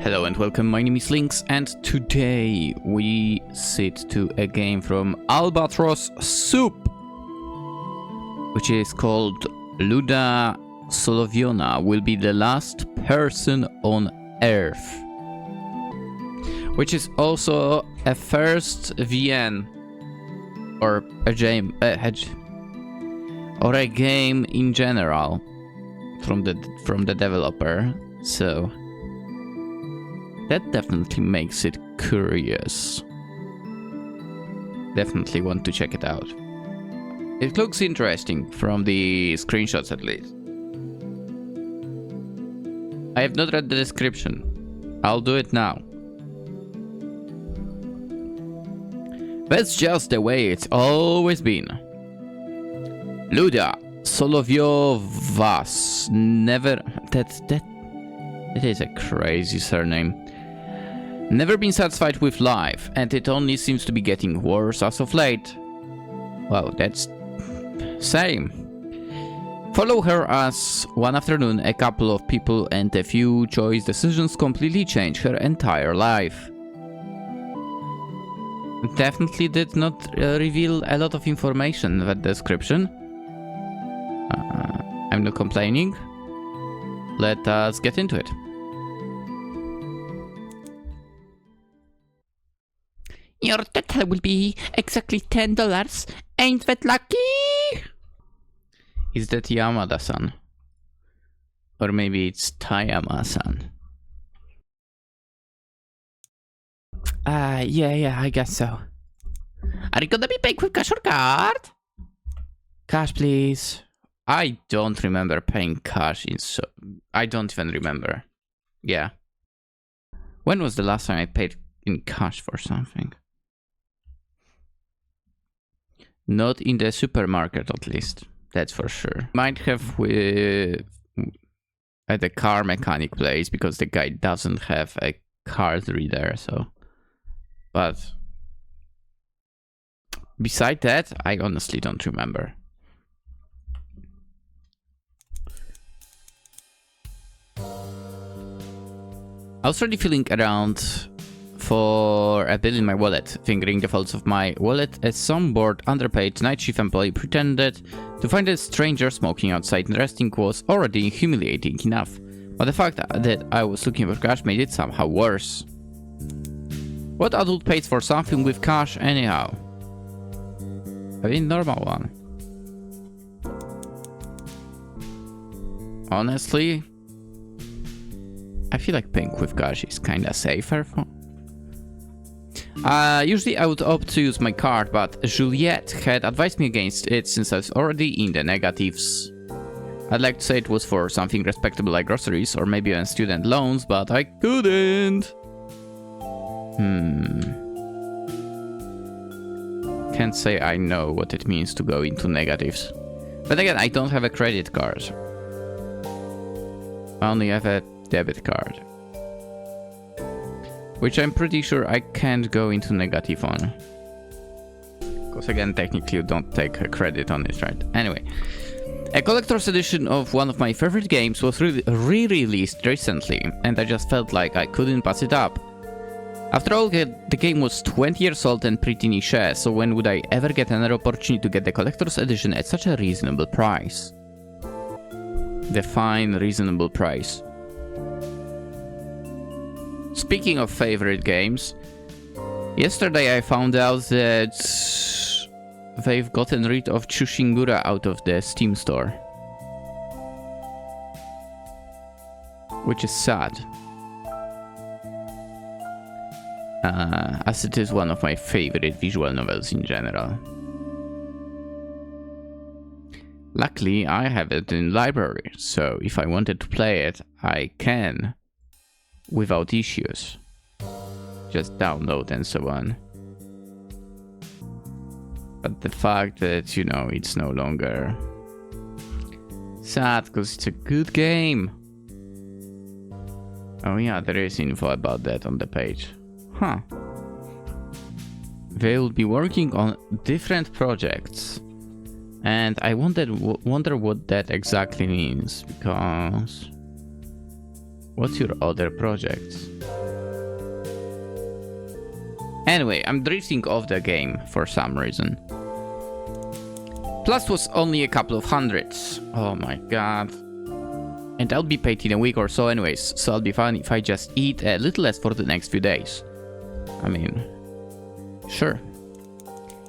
Hello and welcome, my name is Lynx, and today we sit to a game from Albatross Soup, which is called Luda Solovyova Will be the last person on Earth, which is also a first VN or a game or a game in general from the developer, so that definitely makes it curious. Definitely want to check it out. It looks interesting from the screenshots at least. I have not read the description. I'll do it now. That's just the way it's always been. Luda Solovyova never... It is a crazy surname. Never been satisfied with life, and it only seems to be getting worse as of late. Well, that's... same. Follow her as one afternoon a couple of people and a few choice decisions completely changed her entire life. Definitely did not reveal a lot of information in that description. I'm not complaining. Let us get into it. Your total will be exactly $10. Ain't that lucky? Is that Yamada-san? Or maybe it's Tayama-san. Yeah, I guess so. Are you gonna be paying with cash or card? Cash, please. I don't remember paying cash in I don't even remember. Yeah. When was the last time I paid in cash for something? Not in the supermarket, at least. That's for sure. Might have with at the car mechanic place because the guy doesn't have a card reader, so. But beside that, I honestly don't remember. I was already feeling around for a bill in my wallet, fingering the folds of my wallet as some bored, underpaid night shift employee pretended to find a stranger smoking outside and resting was already humiliating enough, but the fact that I was looking for cash made it somehow worse. What adult pays for something with cash anyhow? A very normal one. Honestly, I feel like paying with cash is kinda safer for... Usually I would opt to use my card, but Juliette had advised me against it since I was already in the negatives. I'd like to say it was for something respectable like groceries or maybe even student loans, but I couldn't. Can't say I know what it means to go into negatives. But again, I don't have a credit card. I only have a debit card. Which I'm pretty sure I can't go into negative on. Because again, technically you don't take a credit on it, right? Anyway. A collector's edition of one of my favorite games was re-released recently, and I just felt like I couldn't pass it up. After all, the game was 20 years old and pretty niche, so when would I ever get another opportunity to get the collector's edition at such a reasonable price? Define reasonable price. Speaking of favorite games, yesterday I found out that they've gotten rid of Chushingura out of the Steam store. Which is sad. As it is one of my favorite visual novels in general. Luckily, I have it in library, so if I wanted to play it, I can. Without issues. Just download and so on. But the fact that, you know, it's no longer... sad, because it's a good game. Oh yeah, there is info about that on the page. Huh. They will be working on different projects. And I wonder what that exactly means, because... What's your other projects? Anyway, I'm drifting off the game for some reason. Plus was only a couple of hundreds. Oh my god. And I'll be paid in a week or so anyways, so I'll be fine if I just eat a little less for the next few days. I mean, sure.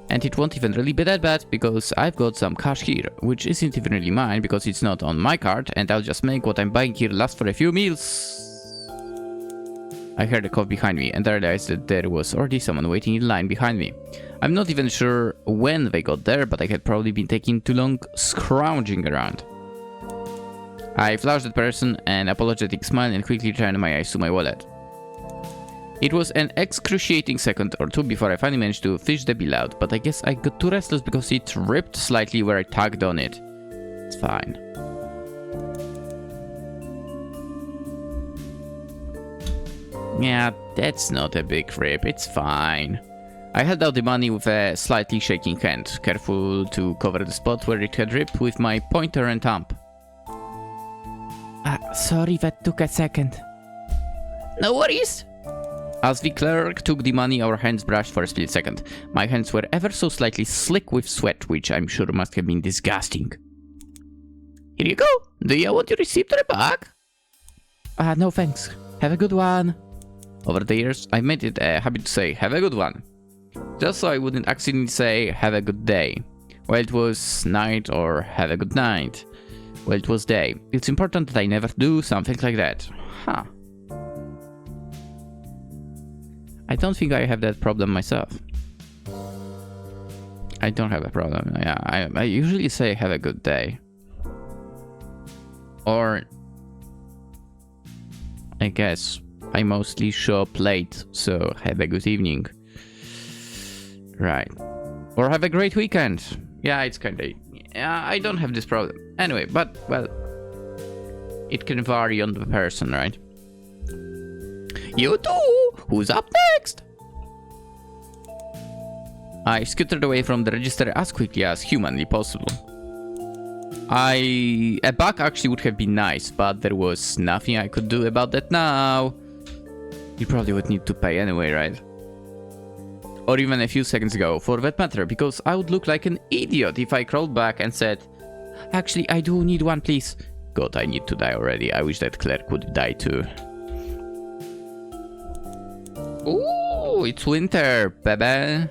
And it won't even really be that bad, because I've got some cash here, which isn't even really mine, because it's not on my card, and I'll just make what I'm buying here last for a few meals. I heard a cough behind me, and I realized that there was already someone waiting in line behind me. I'm not even sure when they got there, but I had probably been taking too long scrounging around. I flashed at the person an apologetic smile and quickly turned my eyes to my wallet. It was an excruciating second or two before I finally managed to fish the bill out, but I guess I got too restless because it ripped slightly where I tugged on it. It's fine. Yeah, that's not a big rip, it's fine. I held out the money with a slightly shaking hand, careful to cover the spot where it had ripped with my pointer and thumb. Sorry, that took a second. No worries. As the clerk took the money, our hands brushed for a split second. My hands were ever so slightly slick with sweat, which I'm sure must have been disgusting. Here you go. Do you want your receipt or a bag? No thanks. Have a good one. Over the years, I made it a habit to say, have a good one. Just so I wouldn't accidentally say, have a good day. Well, it was night or have a good night. Well, it was day. It's important that I never do something like that. Huh. I don't think I have that problem myself. I don't have a problem. Yeah, I usually say have a good day. Or I guess I mostly show up late, so have a good evening. Right. Or have a great weekend. Yeah, it's kinda... Yeah, I don't have this problem. Anyway, but, well... It can vary on the person, right? You too! Who's up next? I scooted away from the register as quickly as humanly possible. A buck actually would have been nice, but there was nothing I could do about that now. You probably would need to pay anyway, right? Or even a few seconds ago, for that matter, because I would look like an idiot if I crawled back and said, actually, I do need one, please. God, I need to die already. I wish that clerk would die too. Ooh, it's winter, baby.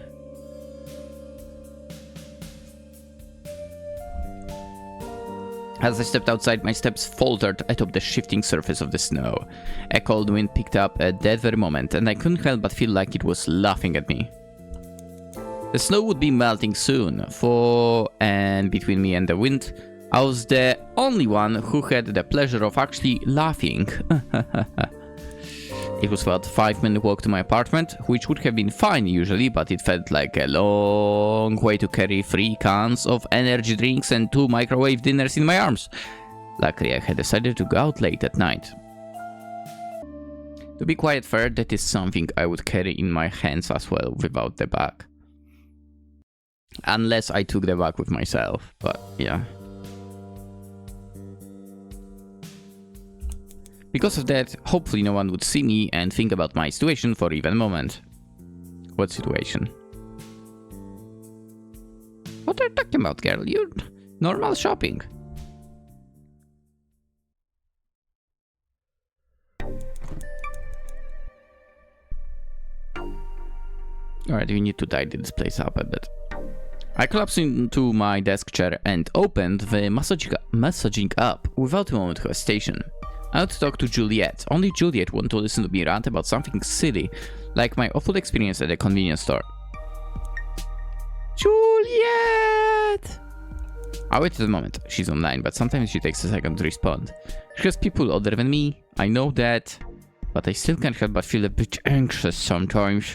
As I stepped outside, my steps faltered atop the shifting surface of the snow. A cold wind picked up at that very moment, and I couldn't help but feel like it was laughing at me. The snow would be melting soon, and between me and the wind, I was the only one who had the pleasure of actually laughing. It was about a 5-minute walk to my apartment, which would have been fine usually, but it felt like a long way to carry 3 cans of energy drinks and 2 microwave dinners in my arms. Luckily, I had decided to go out late at night. To be quite fair, that is something I would carry in my hands as well without the bag. Unless I took the bag with myself, but yeah. Because of that, hopefully no one would see me and think about my situation for even a moment. What situation? What are you talking about, girl? You're normal shopping. Alright, we need to tidy this place up a bit. I collapsed into my desk chair and opened the messaging app without a moment of hesitation. I had to talk to Juliet. Only Juliet wanted to listen to me rant about something silly, like my awful experience at a convenience store. Juliet! I waited a moment. She's online, but sometimes she takes a second to respond. She has people other than me, I know that, but I still can't help but feel a bit anxious sometimes.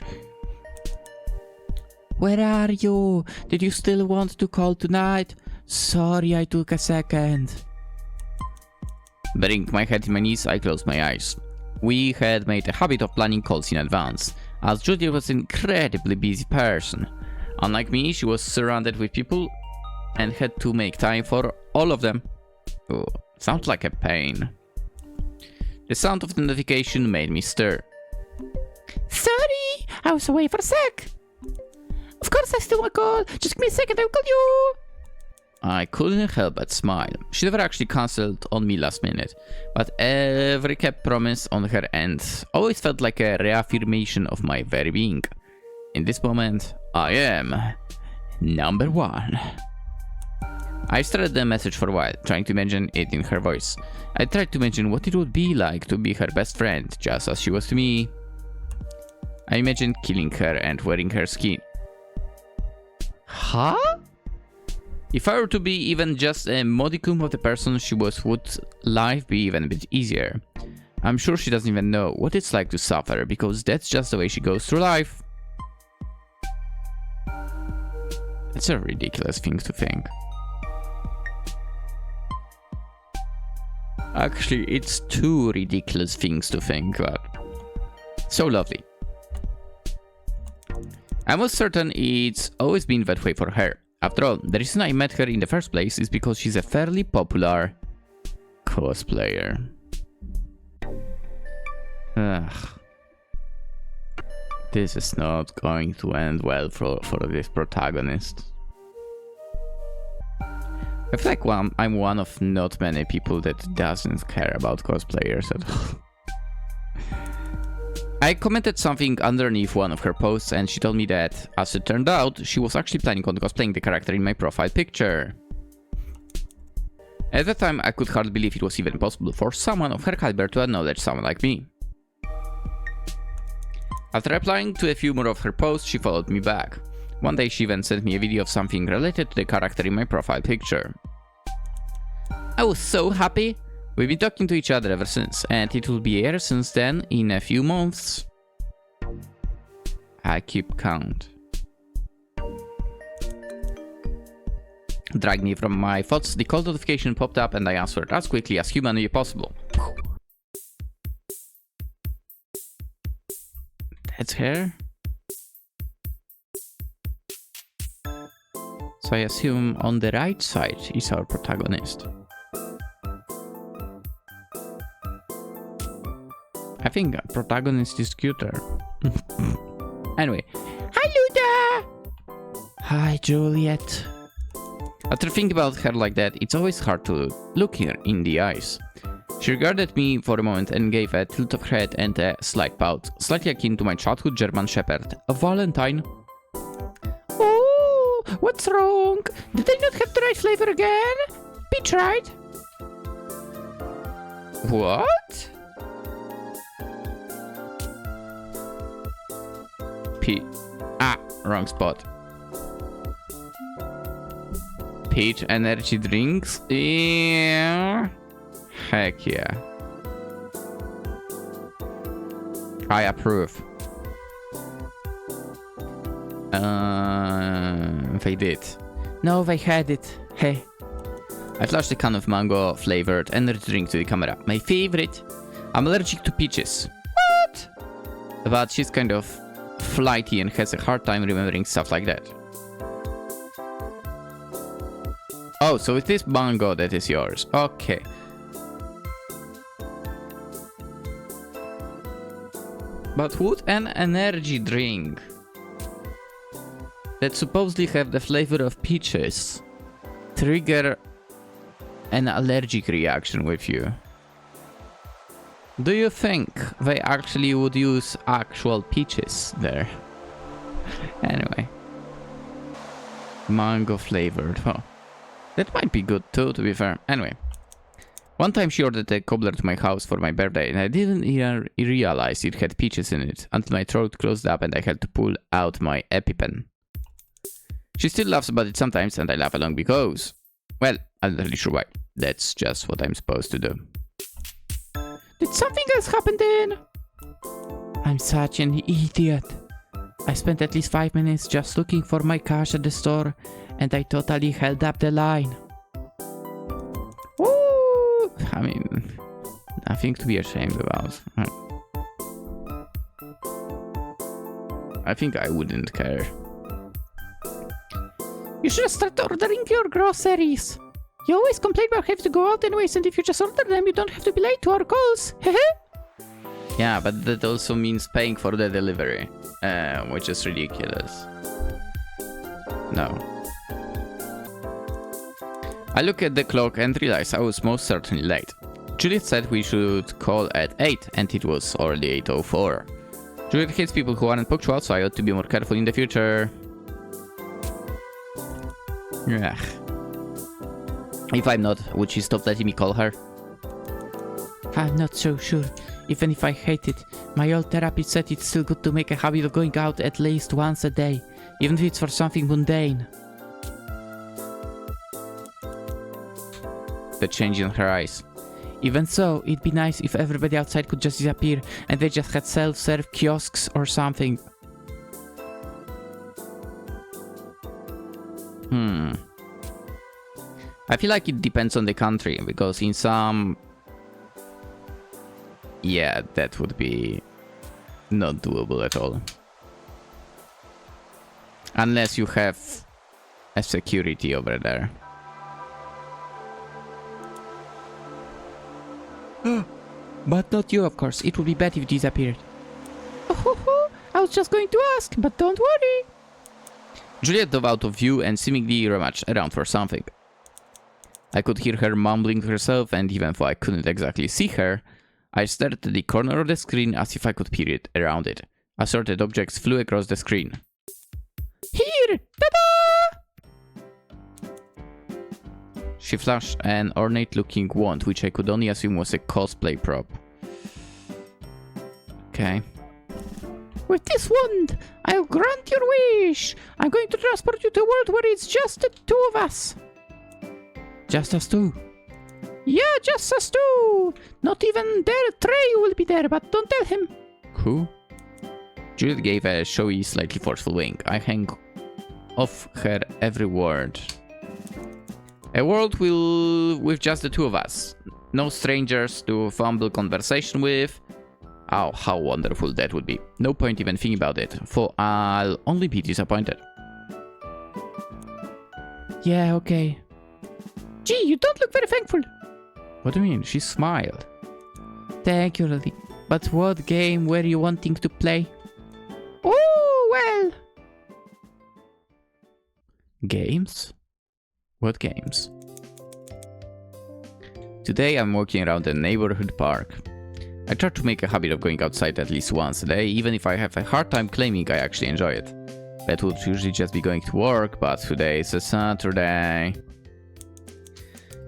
Where are you? Did you still want to call tonight? Sorry, I took a second. Burying my head in my knees, I closed my eyes. We had made a habit of planning calls in advance, as Julia was an incredibly busy person. Unlike me, she was surrounded with people and had to make time for all of them. Oh, sounds like a pain. The sound of the notification made me stir. Sorry, I was away for a sec. Of course I still want to call. Just give me a second, I'll call you. I couldn't help but smile. She never actually cancelled on me last minute, but every kept promise on her end always felt like a reaffirmation of my very being. In this moment, I am number one. I stared at the message for a while, trying to imagine it in her voice. I tried to imagine what it would be like to be her best friend, just as she was to me. I imagined killing her and wearing her skin. Huh? If I were to be even just a modicum of the person she was, would life be even a bit easier? I'm sure she doesn't even know what it's like to suffer, because that's just the way she goes through life. It's a ridiculous thing to think. Actually, it's two ridiculous things to think, but so lovely. I was certain it's always been that way for her. After all, the reason I met her in the first place is because she's a fairly popular cosplayer. Ugh. This is not going to end well for this protagonist. I feel like I'm one of not many people that doesn't care about cosplayers at all. I commented something underneath one of her posts and she told me that, as it turned out, she was actually planning on cosplaying the character in my profile picture. At the time, I could hardly believe it was even possible for someone of her caliber to acknowledge someone like me. After replying to a few more of her posts, she followed me back. One day she even sent me a video of something related to the character in my profile picture. I was so happy. We've been talking to each other ever since, and it will be a year since then in a few months. I keep count. Dragged me from my thoughts, the call notification popped up and I answered as quickly as humanly possible. That's her? So I assume on the right side is our protagonist. I think protagonist is cuter. Anyway. Hi, Luda! Hi, Juliet. After thinking about her like that, it's always hard to look her in the eyes. She regarded me for a moment and gave a tilt of her head and a slight pout, slightly akin to my childhood German Shepherd, a Valentine. Oh, what's wrong? Did I not have the right flavor again? Peach, right? What? Wrong spot. Peach energy drinks? Yeah. Heck yeah. I approve. They did. No, they had it. Hey. I flashed a can of mango flavored energy drink to the camera. My favorite. I'm allergic to peaches. What? But she's kind of flighty and has a hard time remembering stuff like that. Oh, so it is mango that is yours. Okay. But would an energy drink that supposedly have the flavor of peaches trigger an allergic reaction with you? Do you think they actually would use actual peaches there? Anyway. Mango flavored. Oh. That might be good too, to be fair. Anyway. One time she ordered a cobbler to my house for my birthday and I didn't even realize it had peaches in it until my throat closed up and I had to pull out my EpiPen. She still laughs about it sometimes and I laugh along because, well, I'm not really sure why. That's just what I'm supposed to do. Did something else happen then? I'm such an idiot. I spent at least 5 minutes just looking for my cash at the store and I totally held up the line. Woo! I mean, nothing to be ashamed about. I think I wouldn't care. You should start ordering your groceries. You always complain about having to go out anyways, and if you just order them, you don't have to be late to our calls. Yeah, but that also means paying for the delivery, which is ridiculous. No. I look at the clock and realize I was most certainly late. Juliet said we should call at 8, and it was already 8:04. Juliet hates people who aren't punctual, so I ought to be more careful in the future. Yeah. If I'm not, would she stop letting me call her? I'm not so sure. Even if I hate it, my old therapist said it's still good to make a habit of going out at least once a day, even if it's for something mundane. The change in her eyes. Even so, it'd be nice if everybody outside could just disappear and they just had self-serve kiosks or something. I feel like it depends on the country, because in some... Yeah, that would be not doable at all. Unless you have a security over there. But not you, of course. It would be bad if you disappeared. Oh, I was just going to ask, but don't worry. Juliet dove out of view and seemingly rummaged around for something. I could hear her mumbling to herself, and even though I couldn't exactly see her, I stared at the corner of the screen as if I could peer it around it. Assorted objects flew across the screen. Here! Ta-da! She flashed an ornate-looking wand, which I could only assume was a cosplay prop. Okay. With this wand, I'll grant your wish. I'm going to transport you to a world where it's just the two of us. Just us two? Yeah, just us two. Not even their Trey will be there, but don't tell him. Who? Juliet gave a showy, slightly forceful wink. I hang off her every word. A world with just the two of us. No strangers to fumble conversation with. Oh, how wonderful that would be. No point even thinking about it, for I'll only be disappointed. Yeah, okay. Gee, you don't look very thankful. What do you mean? She smiled. Thank you, Lily. But what game were you wanting to play? Oh, well. Games? What games? Today I'm walking around the neighborhood park. I try to make a habit of going outside at least once a day, even if I have a hard time claiming I actually enjoy it. That would usually just be going to work, but today is a Saturday.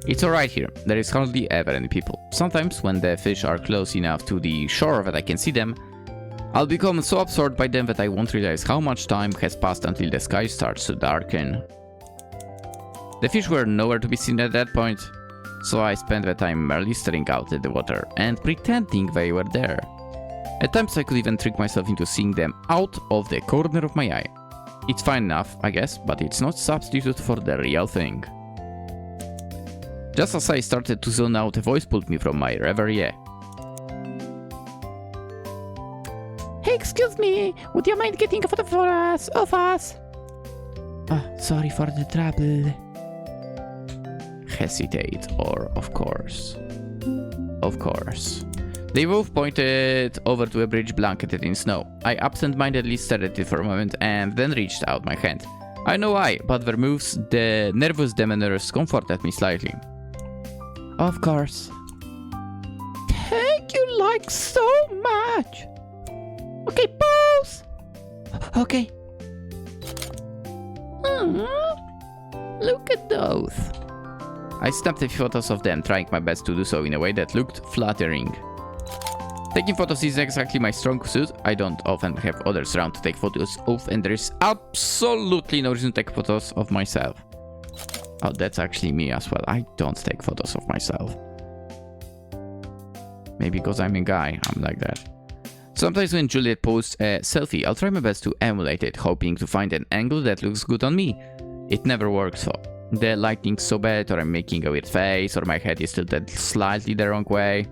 It's alright here, there is hardly ever any people. Sometimes, when the fish are close enough to the shore that I can see them, I'll become so absorbed by them that I won't realize how much time has passed until the sky starts to darken. The fish were nowhere to be seen at that point, so I spent the time merely staring out at the water and pretending they were there. At times I could even trick myself into seeing them out of the corner of my eye. It's fine enough, I guess, but it's not substitute for the real thing. Just as I started to zone out, a voice pulled me from my reverie. Hey, excuse me, would you mind getting a photo for us, of us? Oh, sorry for the trouble. Hesitate, or of course. Of course. They both pointed over to a bridge blanketed in snow. I absent-mindedly stared at it for a moment and then reached out my hand. I know why, but their moves, the nervous demeanors comforted me slightly. Of course. Thank you like so much. Okay, pose. Okay. Look at those. I snapped a few photos of them, trying my best to do so in a way that looked flattering. Taking photos isn't exactly my strong suit. I don't often have others around to take photos of, and there's absolutely no reason to take photos of myself. Oh, that's actually me as well. I don't take photos of myself. Maybe because I'm a guy, I'm like that. Sometimes when Juliet posts a selfie, I'll try my best to emulate it, hoping to find an angle that looks good on me. It never works though. The lighting's so bad, or I'm making a weird face, or my head is tilted slightly the wrong way.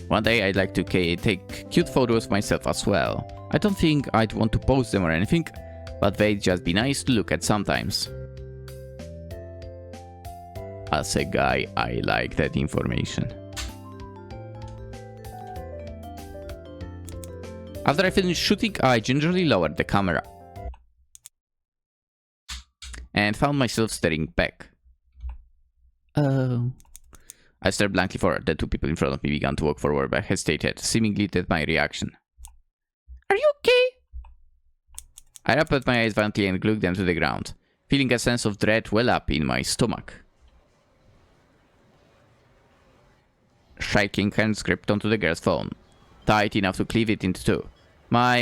One day I'd like to take cute photos of myself as well. I don't think I'd want to post them or anything, but they'd just be nice to look at sometimes. As a guy, I like that information. After I finished shooting, I gingerly lowered the camera and found myself staring back. Oh. I stared blankly forward. The two people in front of me began to walk forward, but hesitated, seemingly at my reaction. Are you okay? I opened my eyes violently and glued them to the ground, feeling a sense of dread well up in my stomach. Shaking hands gripped onto the girl's phone, tight enough to cleave it into two. My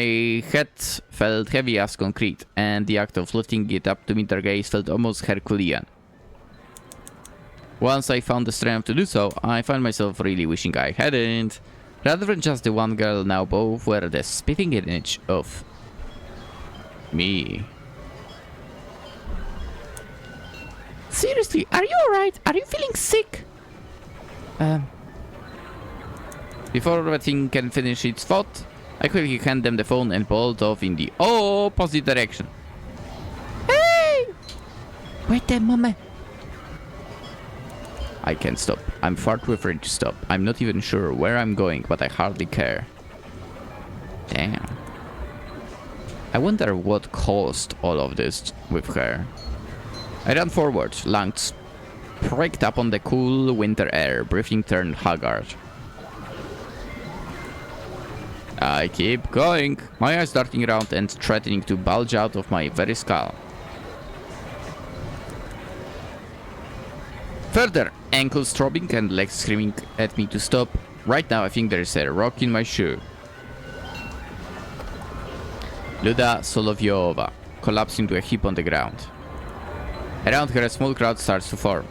head felt heavy as concrete, and the act of lifting it up to meet her gaze felt almost Herculean. Once I found the strength to do so, I found myself really wishing I hadn't. Rather than just the one girl, now both were the spitting image of me. Seriously, are you alright? Are you feeling sick? Before the thing can finish its thought, I quickly hand them the phone and bolt off in the opposite direction. Hey! Wait a moment. I can't stop. I'm far too afraid to stop. I'm not even sure where I'm going, but I hardly care. Damn. I wonder what caused all of this with her. I ran forward, lungs pricked up on the cool winter air, breathing turned haggard. I keep going, my eyes darting around and threatening to bulge out of my very skull. Further, ankles throbbing and legs screaming at me to stop. Right now I think there's a rock in my shoe. Luda Solovyova collapsed into a heap on the ground. Around her a small crowd starts to form.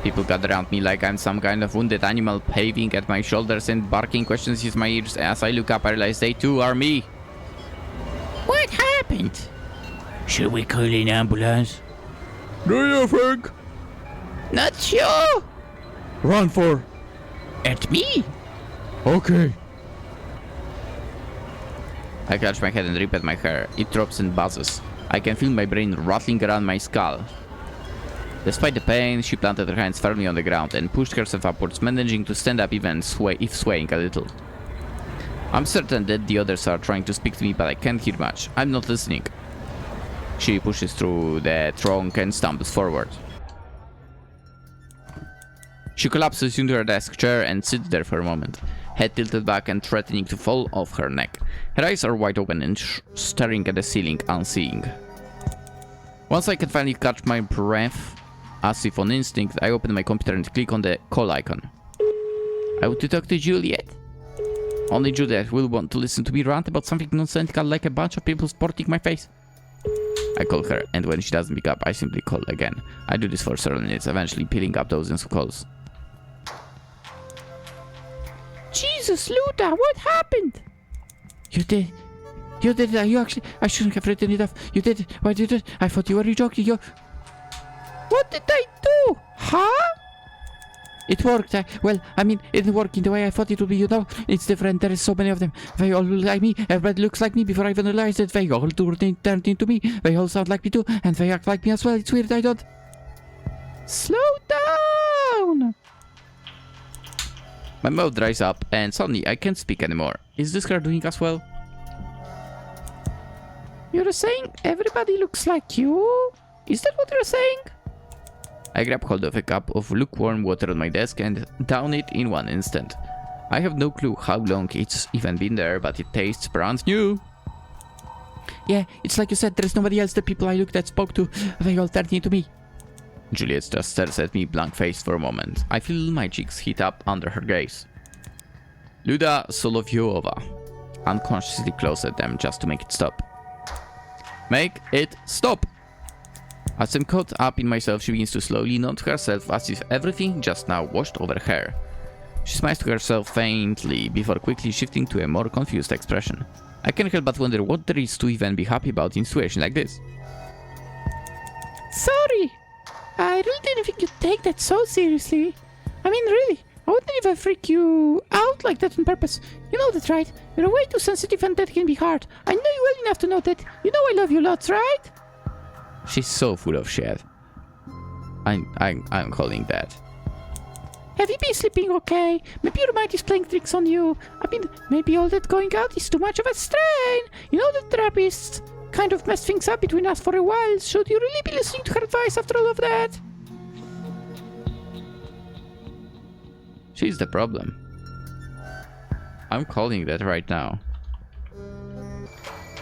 People gather around me like I'm some kind of wounded animal, paving at my shoulders and barking questions in my ears. As I look up, I realize they too are me. What happened? Should we call an ambulance? Do you think? Not sure. Run for. At me? Okay. I clutch my head and rip at my hair. It drops and buzzes. I can feel my brain rattling around my skull. Despite the pain, she planted her hands firmly on the ground and pushed herself upwards, managing to stand up even if swaying a little. I'm certain that the others are trying to speak to me, but I can't hear much. I'm not listening. She pushes through the trunk and stumbles forward. She collapses into her desk chair and sits there for a moment, head tilted back and threatening to fall off her neck. Her eyes are wide open and staring at the ceiling, unseeing. Once I can finally catch my breath, as if on instinct, I open my computer and click on the call icon. I want to talk to Juliet. Only Juliet will want to listen to me rant about something nonsensical like a bunch of people sporting my face. I call her, and when she doesn't pick up, I simply call again. I do this for several minutes, eventually peeling up dozens of calls. Jesus, Luda, what happened? You did it. You actually... I shouldn't have written it off. You did it. Why did you do it? I thought you were joking. What did I do? Huh? It worked. Well, I mean, it didn't work in the way I thought it would be, you know. It's different. There is so many of them. They all look like me. Everybody looks like me before I even realized it. They all turned into me. They all sound like me too. And they act like me as well. It's weird. I don't... Slow down! My mouth dries up, and suddenly I can't speak anymore. Is this girl doing as well? You're saying everybody looks like you? Is that what you're saying? I grab hold of a cup of lukewarm water on my desk and down it in one instant. I have no clue how long it's even been there, but it tastes brand new. Yeah, it's like you said, there's nobody else. The people I looked at spoke to, they all turned into me. Juliet just stares at me blank-faced for a moment. I feel my cheeks heat up under her gaze. Luda Solovyova unconsciously closed at them just to make it stop. Make it stop! As I'm caught up in myself, she begins to slowly nod to herself as if everything just now washed over her. She smiles to herself faintly before quickly shifting to a more confused expression. I can't help but wonder what there is to even be happy about in a situation like this. Sorry! I really didn't think you'd take that so seriously. I mean, really, I wouldn't even freak you out like that on purpose. You know that, right? You're way too sensitive and that can be hard. I know you well enough to know that. You know I love you lots, right? She's so full of shit. I'm calling that. Have you been sleeping okay? Maybe your mind is playing tricks on you. I mean, maybe all that going out is too much of a strain. You know, the therapist kind of messed things up between us for a while. Should you really be listening to her advice after all of that? She's the problem. I'm calling that right now.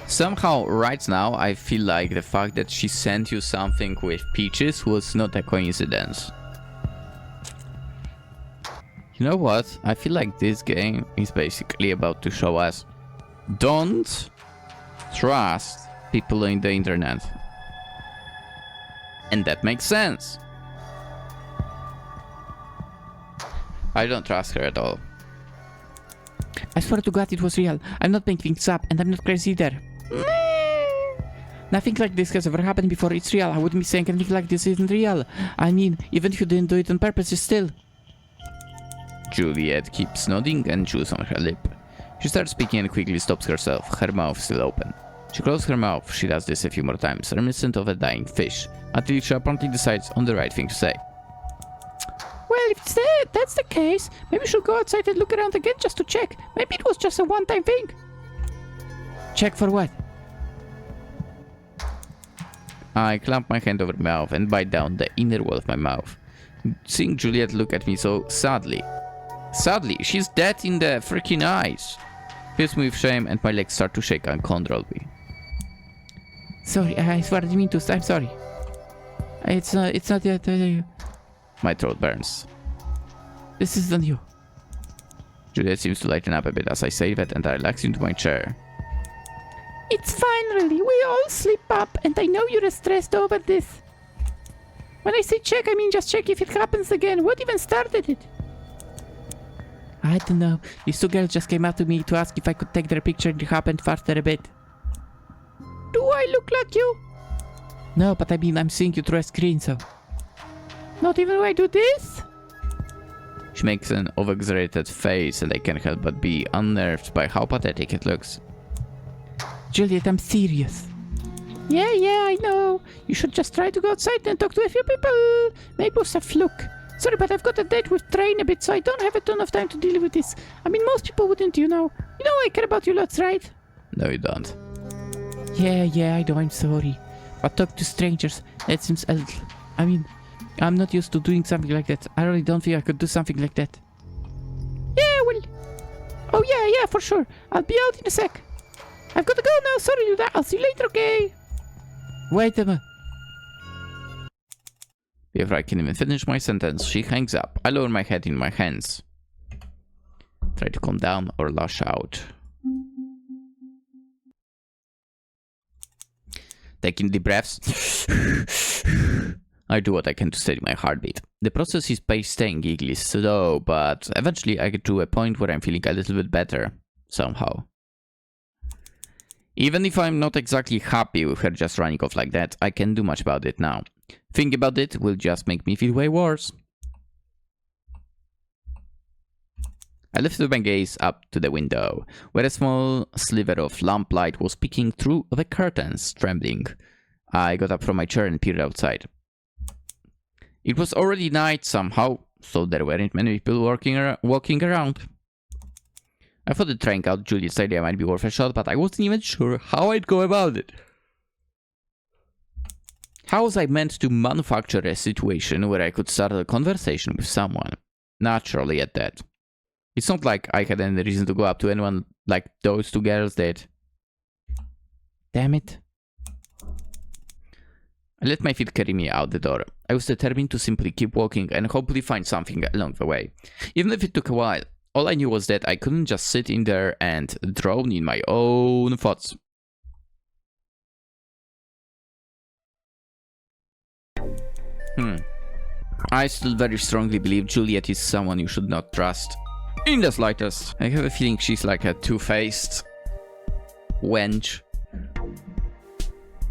Somehow, right now, I feel like the fact that she sent you something with peaches was not a coincidence. You know what? I feel like this game is basically about to show us don't trust people on the internet. And that makes sense. I don't trust her at all. I swear to God it was real. I'm not making things up and I'm not crazy either. Nothing like this has ever happened before. It's real. I wouldn't be saying anything like this isn't real. I mean, even if you didn't do it on purpose, it's still... Juliet keeps nodding and chews on her lip. She starts speaking and quickly stops herself, her mouth still open. She closes her mouth. She does this a few more times, reminiscent of a dying fish, until she apparently decides on the right thing to say. Well, if that's the case, maybe we should go outside and look around again just to check. Maybe it was just a one-time thing. Check for what? I clamp my hand over my mouth and bite down the inner wall of my mouth. Seeing Juliet look at me so sadly. Sadly, she's dead in the freaking eyes. Fills me with shame and my legs start to shake uncontrollably. Sorry, I swear I didn't mean to. I'm sorry. It's not yet. My throat burns. This isn't you. Juliet seems to lighten up a bit as I say that and I relax into my chair. It's fine, really. We all slip up and I know you're stressed over this. When I say check, I mean just check if it happens again. What even started it? I don't know. These two girls just came up to me to ask if I could take their picture and it happened faster a bit. Do I look like you? No, but I mean I'm seeing you through a screen, so... Not even when I do this? She makes an over-exaggerated face and I can't help but be unnerved by how pathetic it looks. Juliet, I'm serious. Yeah, I know. You should just try to go outside and talk to a few people. Maybe it was a fluke. Sorry, but I've got a date with Train a bit, so I don't have a ton of time to deal with this. I mean, most people wouldn't, you know. You know I care about you lots, right? No, you don't. Yeah, I know, I'm sorry. But talk to strangers, that seems a little... I mean, I'm not used to doing something like that. I really don't think I could do something like that. Yeah, well... Oh, yeah, for sure. I'll be out in a sec. I've got to go now, sorry, Luda. I'll see you later, okay? Wait a minute. Before I can even finish my sentence, she hangs up. I lower my head in my hands. Try to calm down or lash out. Taking deep breaths. I do what I can to steady my heartbeat. The process is painstakingly slow, but eventually I get to a point where I'm feeling a little bit better. Somehow. Even if I'm not exactly happy with her just running off like that, I can't do much about it now. Thinking about it will just make me feel way worse. I lifted my gaze up to the window, where a small sliver of lamplight was peeking through the curtains, trembling. I got up from my chair and peered outside. It was already night somehow, so there weren't many people walking around. I thought that trying out Juliet's idea might be worth a shot, but I wasn't even sure how I'd go about it. How was I meant to manufacture a situation where I could start a conversation with someone? Naturally at that. It's not like I had any reason to go up to anyone like those two girls did. Damn it. I let my feet carry me out the door. I was determined to simply keep walking and hopefully find something along the way. Even if it took a while, all I knew was that I couldn't just sit in there and drown in my own thoughts. I still very strongly believe Juliet is someone you should not trust. In the slightest. I have a feeling she's like a two-faced wench.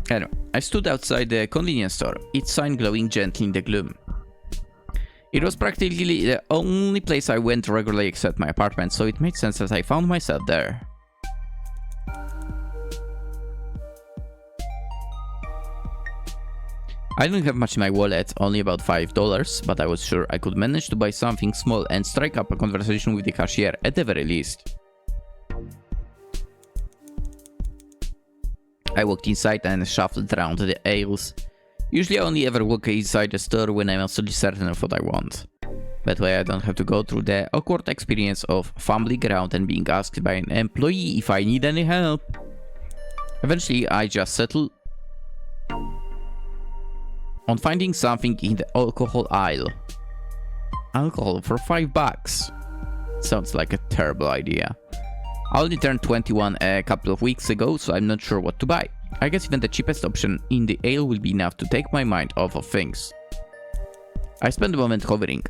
Anyway, I stood outside the convenience store, its sign glowing gently in the gloom. It was practically the only place I went regularly except my apartment, so it made sense that I found myself there. I don't have much in my wallet, only about $5, but I was sure I could manage to buy something small and strike up a conversation with the cashier at the very least. I walked inside and shuffled around the aisles. Usually I only ever walk inside the store when I'm absolutely certain of what I want. That way I don't have to go through the awkward experience of fumbling around and being asked by an employee if I need any help. Eventually I just settled on finding something in the alcohol aisle. Alcohol for $5. Sounds like a terrible idea. I only turned 21 a couple of weeks ago, so I'm not sure what to buy. I guess even the cheapest option in the aisle will be enough to take my mind off of things. I spend a moment hovering.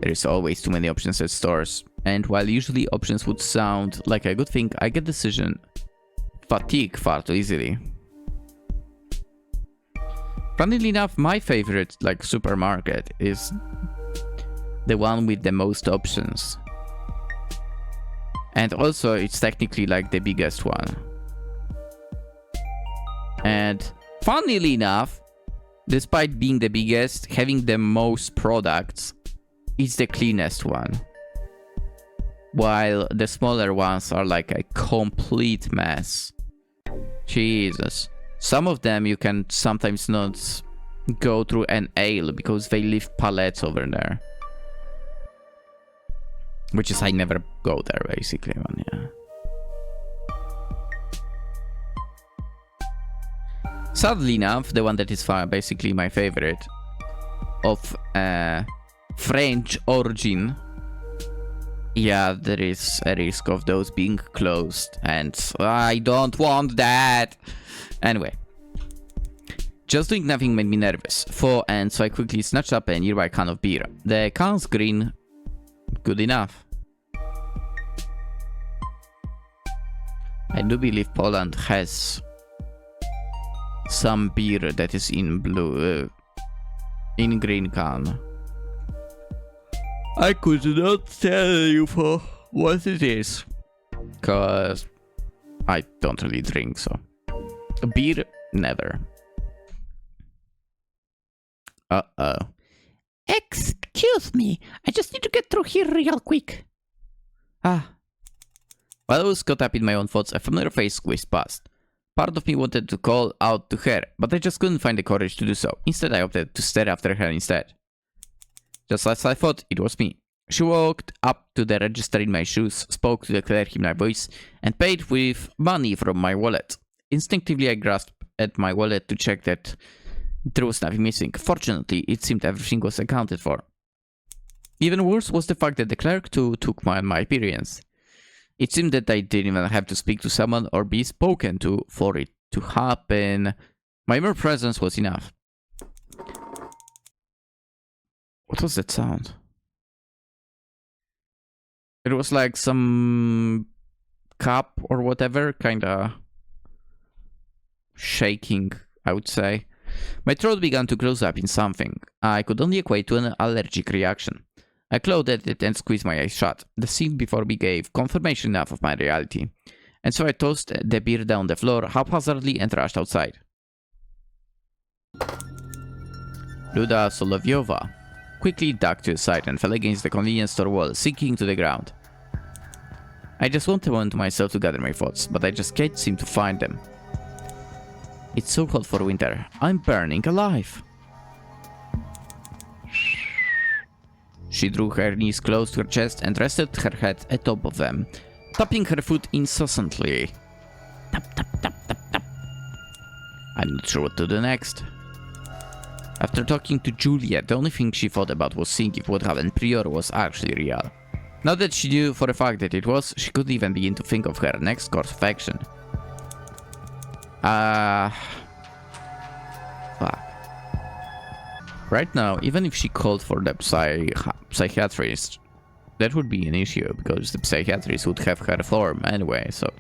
There is always too many options at stores, and while usually options would sound like a good thing, I get decision fatigue far too easily. Funnily enough, my favorite supermarket is the one with the most options. And also it's technically the biggest one. And funnily enough, despite being the biggest, having the most products, it's the cleanest one. While the smaller ones are a complete mess. Jesus. Some of them you can sometimes not go through an aisle because they leave pallets over there. Which is I never go there basically, yeah. Sadly enough, the one that is basically my favorite of French origin, yeah, there is a risk of those being closed, and I don't want that. Anyway, just doing nothing made me nervous, so I quickly snatched up a nearby can of beer. The can's green, good enough. I do believe Poland has some beer that is in blue, in green can. I could not tell you for what it is, cause I don't really drink, so beer, never. Uh-oh. Excuse me, I just need to get through here real quick. Ah. While I was caught up in my own thoughts, a familiar face squeezed past. Part of me wanted to call out to her, but I just couldn't find the courage to do so. Instead, I opted to stare after her instead. Just as I thought, it was me. She walked up to the register in my shoes, spoke to the clerk in my voice, and paid with money from my wallet. Instinctively, I grasped at my wallet to check that there was nothing missing. Fortunately, it seemed everything was accounted for. Even worse was the fact that the clerk too took my appearance. It seemed that I didn't even have to speak to someone or be spoken to for it to happen. My mere presence was enough. What was that sound? It was like some cup or whatever, kinda shaking, I would say. My throat began to close up in something I could only equate to an allergic reaction. I clawed at it and squeezed my eyes shut. The scene before me gave confirmation enough of my reality. And so I tossed the beer down the floor haphazardly and rushed outside. Luda Solovyova quickly ducked to the side and fell against the convenience store wall, sinking to the ground. I just wanted a moment to myself to gather my thoughts, but I just can't seem to find them. It's so hot for winter. I'm burning alive. She drew her knees close to her chest and rested her head atop of them, tapping her foot incessantly. Tap, tap, tap, tap, tap. I'm not sure what to do next. After talking to Julia, the only thing she thought about was seeing if what happened prior was actually real. Now that she knew for a fact that it was, she couldn't even begin to think of her next course of action. Fuck. Right now, even if she called for the psychiatrist, that would be an issue, because the psychiatrist would have her form anyway, so...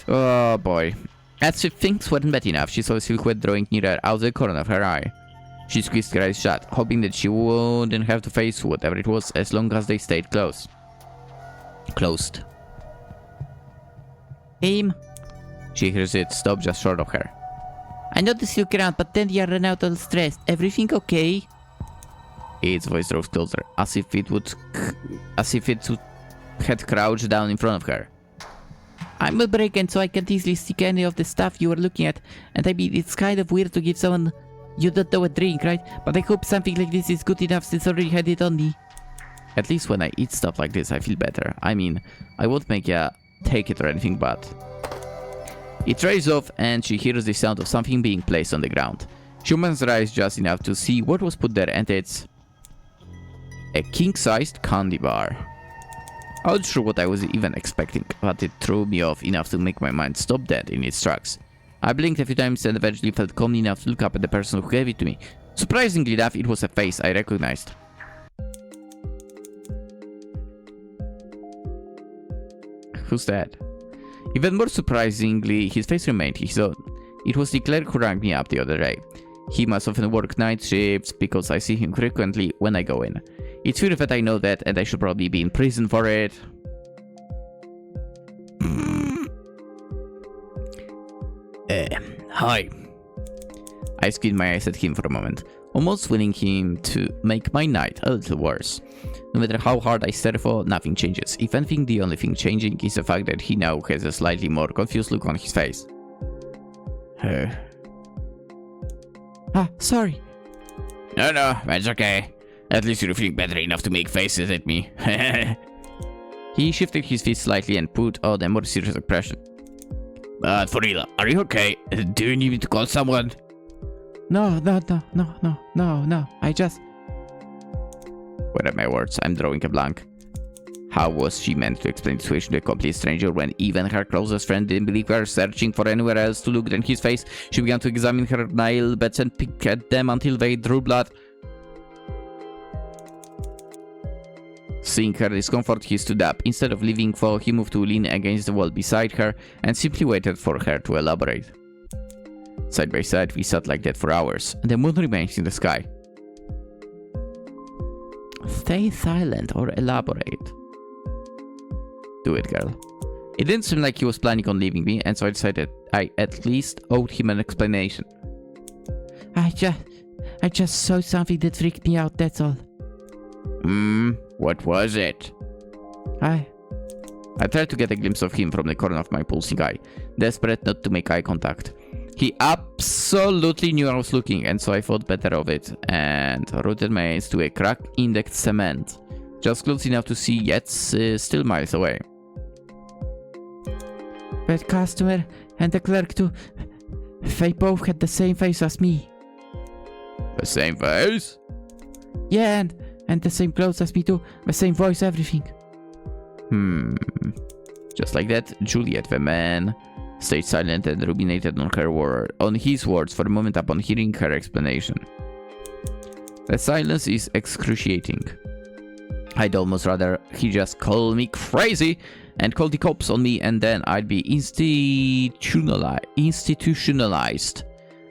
Oh boy. As if things weren't bad enough, she saw a silhouette drawing nearer out the corner of her eye. She squeezed her eyes shut, hoping that she wouldn't have to face whatever it was as long as they stayed closed. Aim. She hears it stop just short of her. I noticed you look around, but then you ran out all stressed. Everything okay? Its voice drove closer, as if it had crouched down in front of her. I'm a break-in, so I can't easily stick any of the stuff you were looking at. And I mean, it's kind of weird to give someone you don't know a drink, right? But I hope something like this is good enough since I already had it on me. At least when I eat stuff like this, I feel better. I mean, I won't make ya take it or anything, but... It trails off, and she hears the sound of something being placed on the ground. She opens her eyes just enough to see what was put there, and it's... a king-sized candy bar. I wasn't sure what I was even expecting, but it threw me off enough to make my mind stop dead in its tracks. I blinked a few times and eventually felt calm enough to look up at the person who gave it to me. Surprisingly enough, it was a face I recognized. Who's that? Even more surprisingly, his face remained his own. It was the clerk who rang me up the other day. He must often work night shifts because I see him frequently when I go in. It's weird that I know that, and I should probably be in prison for it. Hi. I squinted my eyes at him for a moment, almost willing him to make my night a little worse. No matter how hard I stare for, nothing changes. If anything, the only thing changing is the fact that he now has a slightly more confused look on his face. Sorry. No, that's okay. At least you're feeling better enough to make faces at me. He shifted his feet slightly and put on a more serious expression. But for real, are you okay? Do you need me to call someone? No. I just... What are my words? I'm drawing a blank. How was she meant to explain the situation to a complete stranger when even her closest friend didn't believe her? Searching for anywhere else to look than his face, she began to examine her nail beds and pick at them until they drew blood. Seeing her discomfort, he stood up. Instead of leaving for, he moved to lean against the wall beside her and simply waited for her to elaborate. Side by side, we sat like that for hours. The moon remains in the sky. Stay silent or elaborate. Do it, girl. It didn't seem like he was planning on leaving me, and so I decided I at least owed him an explanation. I just saw something that freaked me out, that's all. What was it? I tried to get a glimpse of him from the corner of my pulsing eye, desperate not to make eye contact. He absolutely knew I was looking, and so I thought better of it, and rooted my eyes to a crack in the cement, just close enough to see, yet still miles away. That customer and the clerk too, they both had the same face as me. The same face? Yeah, and the same clothes as me too, the same voice, everything. Just like that, Juliet, the man, stayed silent and ruminated on his words for a moment upon hearing her explanation. The silence is excruciating. I'd almost rather he just call me crazy and call the cops on me, and then I'd be institutionalized.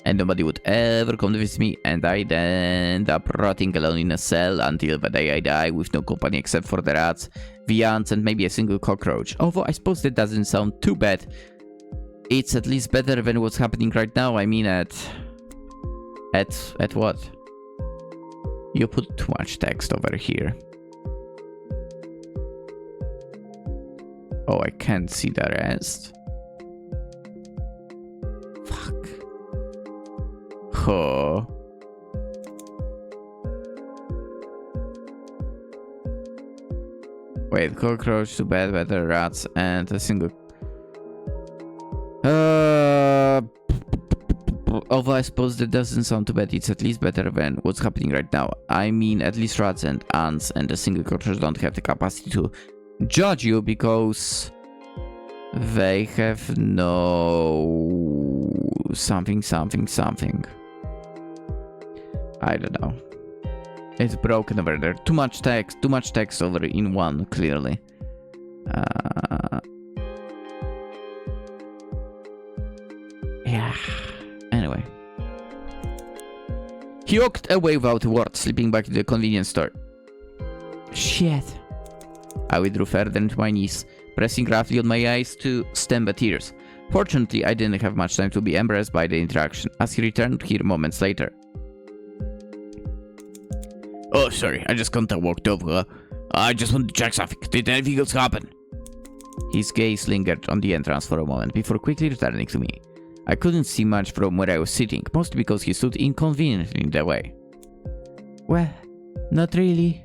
And nobody would ever come to visit me, and I'd end up rotting alone in a cell until the day I die with no company except for the rats, the ants, and maybe a single cockroach. Although I suppose that doesn't sound too bad. It's at least better than what's happening right now. I mean at what? You put too much text over here. Oh, I can't see the rest. Fuck. Oh. Wait, cockroach, too bad, better rats, and a single... Although I suppose that doesn't sound too bad, it's at least better than what's happening right now. I mean, at least rats and ants and a single cockroach don't have the capacity to judge you because they have no something. I don't know. It's broken over there. Too much text over in one, clearly. Yeah. Anyway. He walked away without a word, slipping back to the convenience store. Shit. I withdrew further into my knees, pressing roughly on my eyes to stem the tears. Fortunately, I didn't have much time to be embarrassed by the interaction, as he returned here moments later. Oh, sorry, I just kinda walked over. I just wanted to check something. Did anything else happen? His gaze lingered on the entrance for a moment before quickly returning to me. I couldn't see much from where I was sitting, mostly because he stood inconveniently in the way. Well, not really.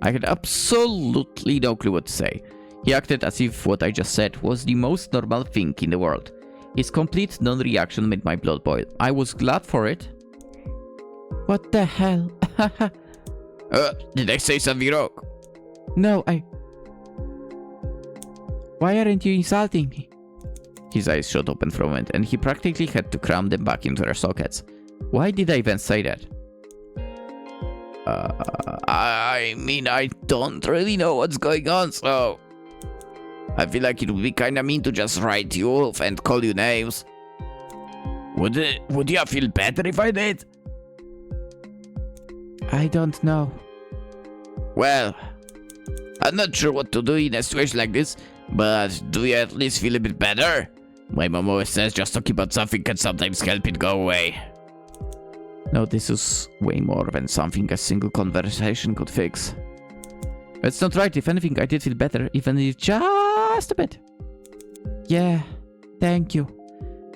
I had absolutely no clue what to say. He acted as if what I just said was the most normal thing in the world. His complete non-reaction made my blood boil. I was glad for it. What the hell? Did I say something wrong? No, Why aren't you insulting me? His eyes shot open for a moment, and he practically had to cram them back into their sockets. Why did I even say that? I mean, I don't really know what's going on, so... I feel like it would be kinda mean to just write you off and call you names. Would you feel better if I did? I don't know. Well, I'm not sure what to do in a situation like this, but do you at least feel a bit better? My mom always says just talking about something can sometimes help it go away. No, this is way more than something a single conversation could fix. That's not right. If anything, I did feel better, even if just a bit. Yeah, thank you.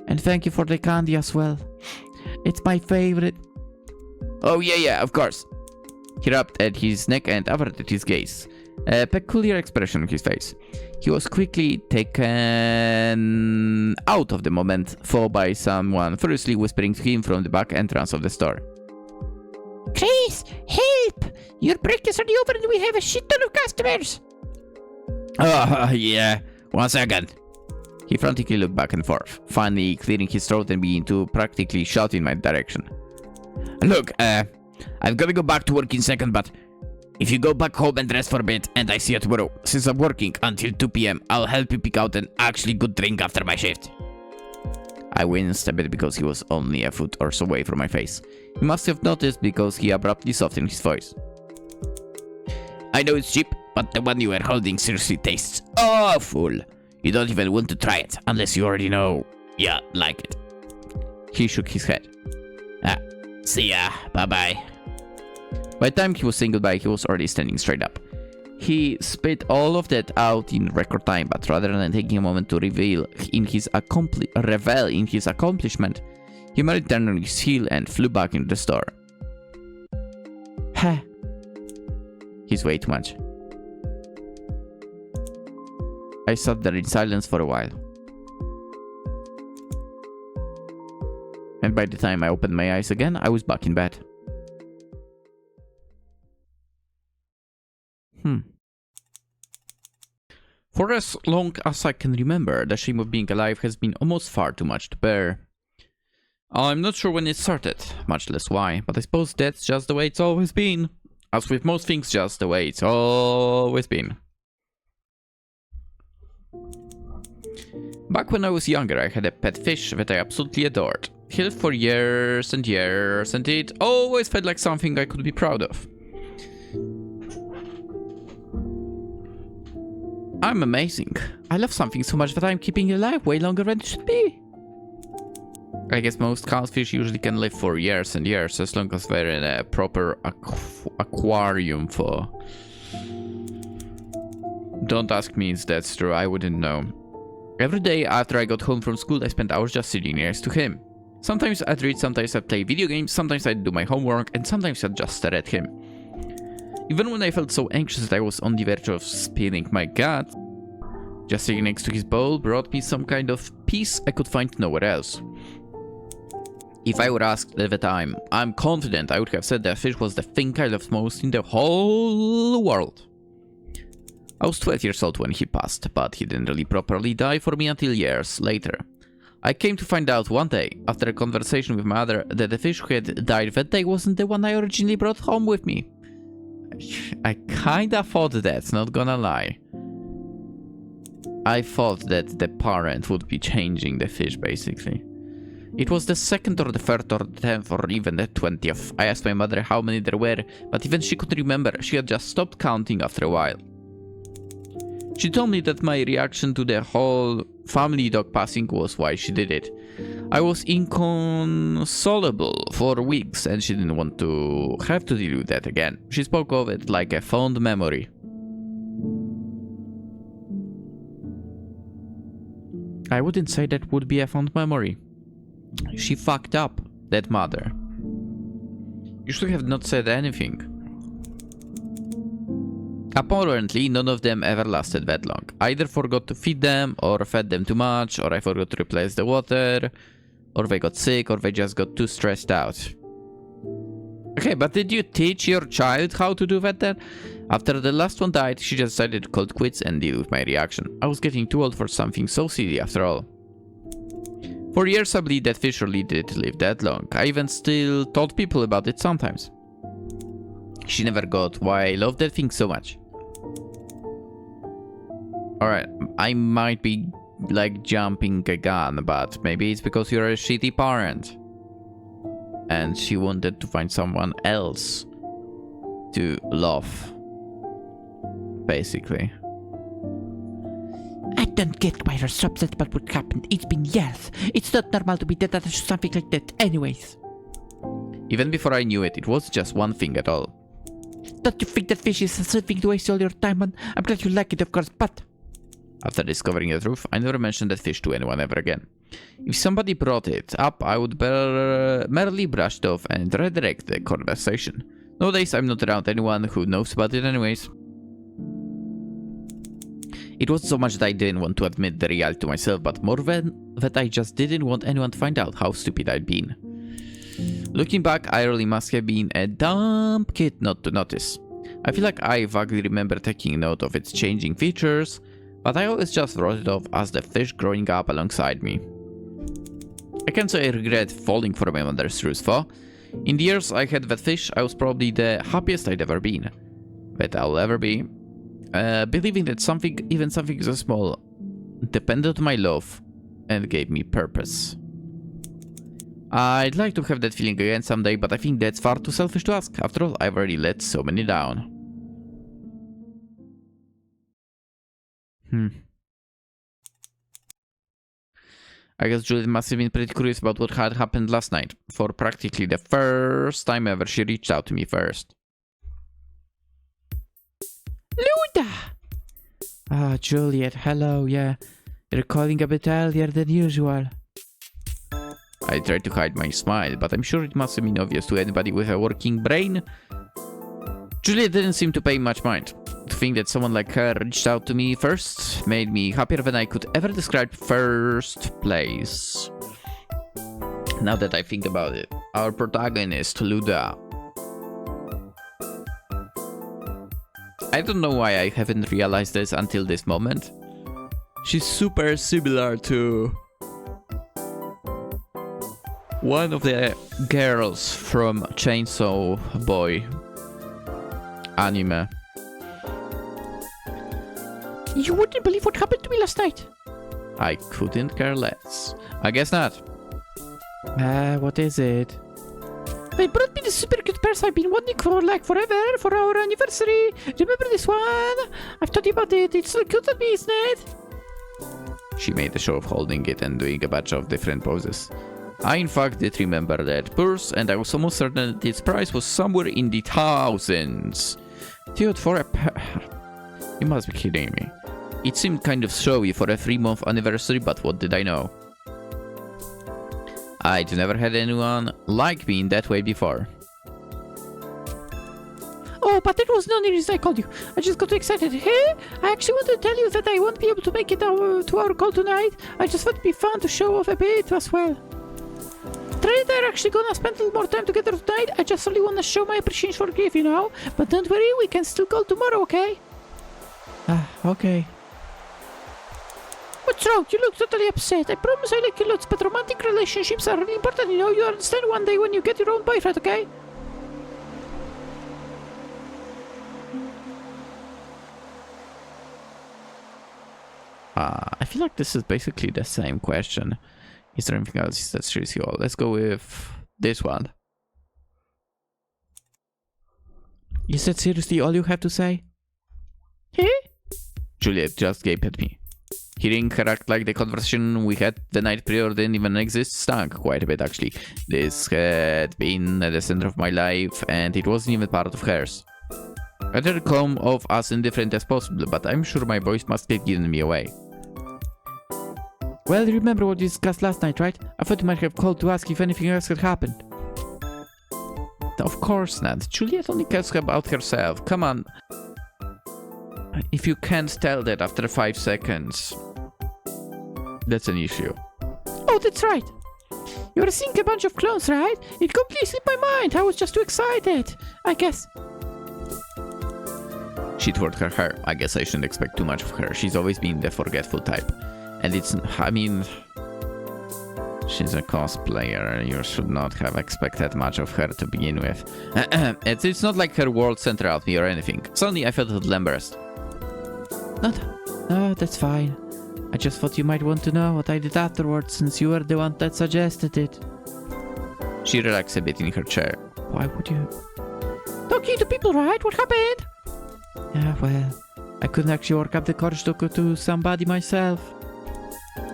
And thank you for the candy as well. It's my favorite. Oh yeah, of course. He rubbed at his neck and averted his gaze. A peculiar expression on his face. He was quickly taken out of the moment, followed by someone furiously whispering to him from the back entrance of the store. Chris, help! Your break is already over and we have a shit ton of customers! Oh, yeah. 1 second. He frantically looked back and forth, finally clearing his throat and beginning to practically shout in my direction. Look, I've gotta go back to work in a second, but if you go back home and rest for a bit and I see you tomorrow, since I'm working until 2 PM, I'll help you pick out an actually good drink after my shift. I winced a bit because he was only a foot or so away from my face. He must have noticed because he abruptly softened his voice. I know it's cheap, but the one you were holding seriously tastes awful. You don't even want to try it, unless you already know, yeah, like it. He shook his head. See ya, bye-bye. By the time he was saying goodbye, he was already standing straight up. He spit all of that out in record time, but rather than taking a moment to revel in his accomplishment, he merely turned on his heel and flew back into the store. Ha! He's way too much. I sat there in silence for a while. And by the time I opened my eyes again, I was back in bed. For as long as I can remember, the shame of being alive has been almost far too much to bear. I'm not sure when it started, much less why, but I suppose that's just the way it's always been. As with most things, just the way it's always been. Back when I was younger, I had a pet fish that I absolutely adored. He lived for years and years, and it always felt like something I could be proud of. I'm amazing. I love something so much that I'm keeping it alive way longer than it should be. I guess most clownfish usually can live for years and years, as long as they're in a proper aquarium for... Don't ask me if that's true, I wouldn't know. Every day after I got home from school, I spent hours just sitting next to him. Sometimes I'd read, sometimes I'd play video games, sometimes I'd do my homework, and sometimes I'd just stare at him. Even when I felt so anxious that I was on the verge of spilling my guts, just sitting next to his bowl brought me some kind of peace I could find nowhere else. If I were asked at the time, I'm confident I would have said that fish was the thing I loved most in the whole world. I was 12 years old when he passed, but he didn't really properly die for me until years later. I came to find out one day, after a conversation with my mother, that the fish who had died that day wasn't the one I originally brought home with me. I kinda thought that, not gonna lie. I thought that the parent would be changing the fish, basically. It was the 2nd or the 3rd or the 10th or even the 20th. I asked my mother how many there were, but even she couldn't remember. She had just stopped counting after a while. She told me that my reaction to the whole family dog passing was why she did it. I was inconsolable for weeks and she didn't want to have to deal with that again. She spoke of it like a fond memory. I wouldn't say that would be a fond memory. She fucked up, that mother. You should have not said anything. Apparently, none of them ever lasted that long. I either forgot to feed them, or fed them too much, or I forgot to replace the water, or they got sick, or they just got too stressed out. Okay, but did you teach your child how to do that then? After the last one died, she just decided to call it quits and deal with my reaction. I was getting too old for something so silly after all. For years I believed that fish really did live that long. I even still told people about it sometimes. She never got why I love that thing so much. Alright, I might be like jumping a gun, but maybe it's because you're a shitty parent. And she wanted to find someone else to love. Basically. I don't get why you're so upset about what happened. It's been years. It's not normal to be dead after something like that anyways. Even before I knew it, it was just one thing at all. Don't you think that fish is something to waste all your time on? I'm glad you like it, of course, but... After discovering the truth, I never mentioned that fish to anyone ever again. If somebody brought it up, I would merely brush it off and redirect the conversation. Nowadays, I'm not around anyone who knows about it anyways. It wasn't so much that I didn't want to admit the reality to myself, but more than that I just didn't want anyone to find out how stupid I'd been. Looking back, I really must have been a dumb kid not to notice. I feel like I vaguely remember taking note of its changing features, but I always just wrote it off as the fish growing up alongside me. I can't say I regret falling for my mother's ruse, though. In the years I had that fish, I was probably the happiest I'd ever been. That I'll ever be. Believing that something, even something so small, depended on my love and gave me purpose. I'd like to have that feeling again someday, but I think that's far too selfish to ask. After all, I've already let so many down. I guess Juliet must have been pretty curious about what had happened last night. For practically the first time ever, she reached out to me first. Luda! Ah, Juliet, hello, yeah. You're calling a bit earlier than usual. I tried to hide my smile, but I'm sure it must have been obvious to anybody with a working brain. Juliet didn't seem to pay much mind. To think that someone like her reached out to me first made me happier than I could ever describe first place. Now that I think about it, our protagonist, Luda. I don't know why I haven't realized this until this moment. She's super similar to one of the girls from Chainsaw Boy anime. You wouldn't believe what happened to me last night. I couldn't care less. I guess not. What is it? They brought me this super cute purse I've been wanting for like forever, for our anniversary. Remember this one? I've told you about it. It's so cute on me, isn't it? She made a show of holding it and doing a bunch of different poses. I in fact did remember that purse, and I was almost certain that its price was somewhere in the thousands. Dude, for a you must be kidding me. It seemed kind of showy for a 3-month anniversary, but what did I know? I'd never had anyone like me in that way before. Oh, but it was the only reason I called you. I just got too excited. Hey, I actually wanted to tell you that I won't be able to make it to our call tonight. I just thought it'd be fun to show off a bit as well. Trey and I are actually gonna spend a little more time together tonight. I just really want to show my appreciation for Griff, you know? But don't worry, we can still call tomorrow, okay? Okay. What's wrong? You look totally upset. I promise I like you lots, but romantic relationships are really important, you know? You understand one day when you get your own boyfriend, okay? I feel like this is basically the same question. Is there anything else that seriously you all? Let's go with this one. Is that seriously all you have to say? Hey? Juliet just gaped at me. Hearing her act like the conversation we had the night prior didn't even exist stung quite a bit, actually. This had been at the center of my life, and it wasn't even part of hers. I tried to come off as indifferent as possible, but I'm sure my voice must have given me away. Well, you remember what we discussed last night, right? I thought you might have called to ask if anything else had happened. Of course not. Juliet only cares about herself. Come on. If you can't tell that after 5 seconds, that's an issue. Oh, that's right. You were seeing a bunch of clones, right? It completely slipped my mind. I was just too excited. I guess. She twirled her hair. I guess I shouldn't expect too much of her. She's always been the forgetful type. And she's a cosplayer. You should not have expected much of her to begin with. It's not like her world centered around me or anything. Suddenly I felt a little embarrassed. No, that's fine. I just thought you might want to know what I did afterwards, since you were the one that suggested it. She relaxed a bit in her chair. Why would you? Talking to people, right? What happened? Yeah, well, I couldn't actually work up the courage to go to somebody myself.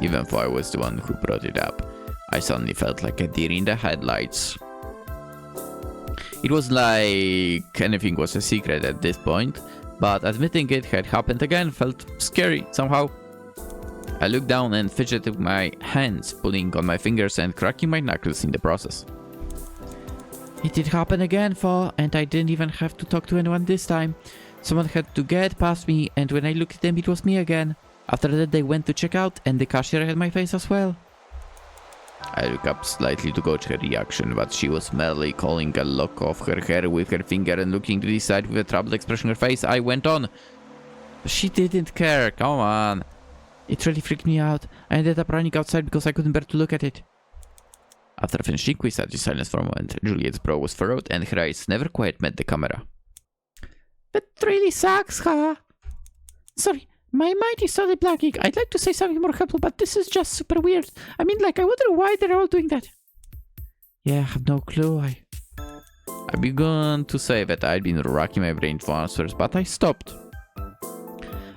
Even though I was the one who brought it up, I suddenly felt like a deer in the headlights. It was like anything was a secret at this point, but admitting it had happened again felt scary somehow. I looked down and fidgeted with my hands, pulling on my fingers and cracking my knuckles in the process. It did happen again, and I didn't even have to talk to anyone this time. Someone had to get past me, and when I looked at them, it was me again. After that, they went to check out, and the cashier had my face as well. I looked up slightly to gauge her reaction, but she was merely calling a lock of her hair with her finger and looking to the side with a troubled expression on her face. I went on. She didn't care, come on. It really freaked me out. I ended up running outside because I couldn't bear to look at it. After finishing, we sat in silence for a moment. Juliet's brow was furrowed and her eyes never quite met the camera. That really sucks, huh? Sorry, my mind is totally blanking. I'd like to say something more helpful, but this is just super weird. I mean, I wonder why they're all doing that. Yeah, I have no clue. I began to say that I'd been racking my brain for answers, but I stopped.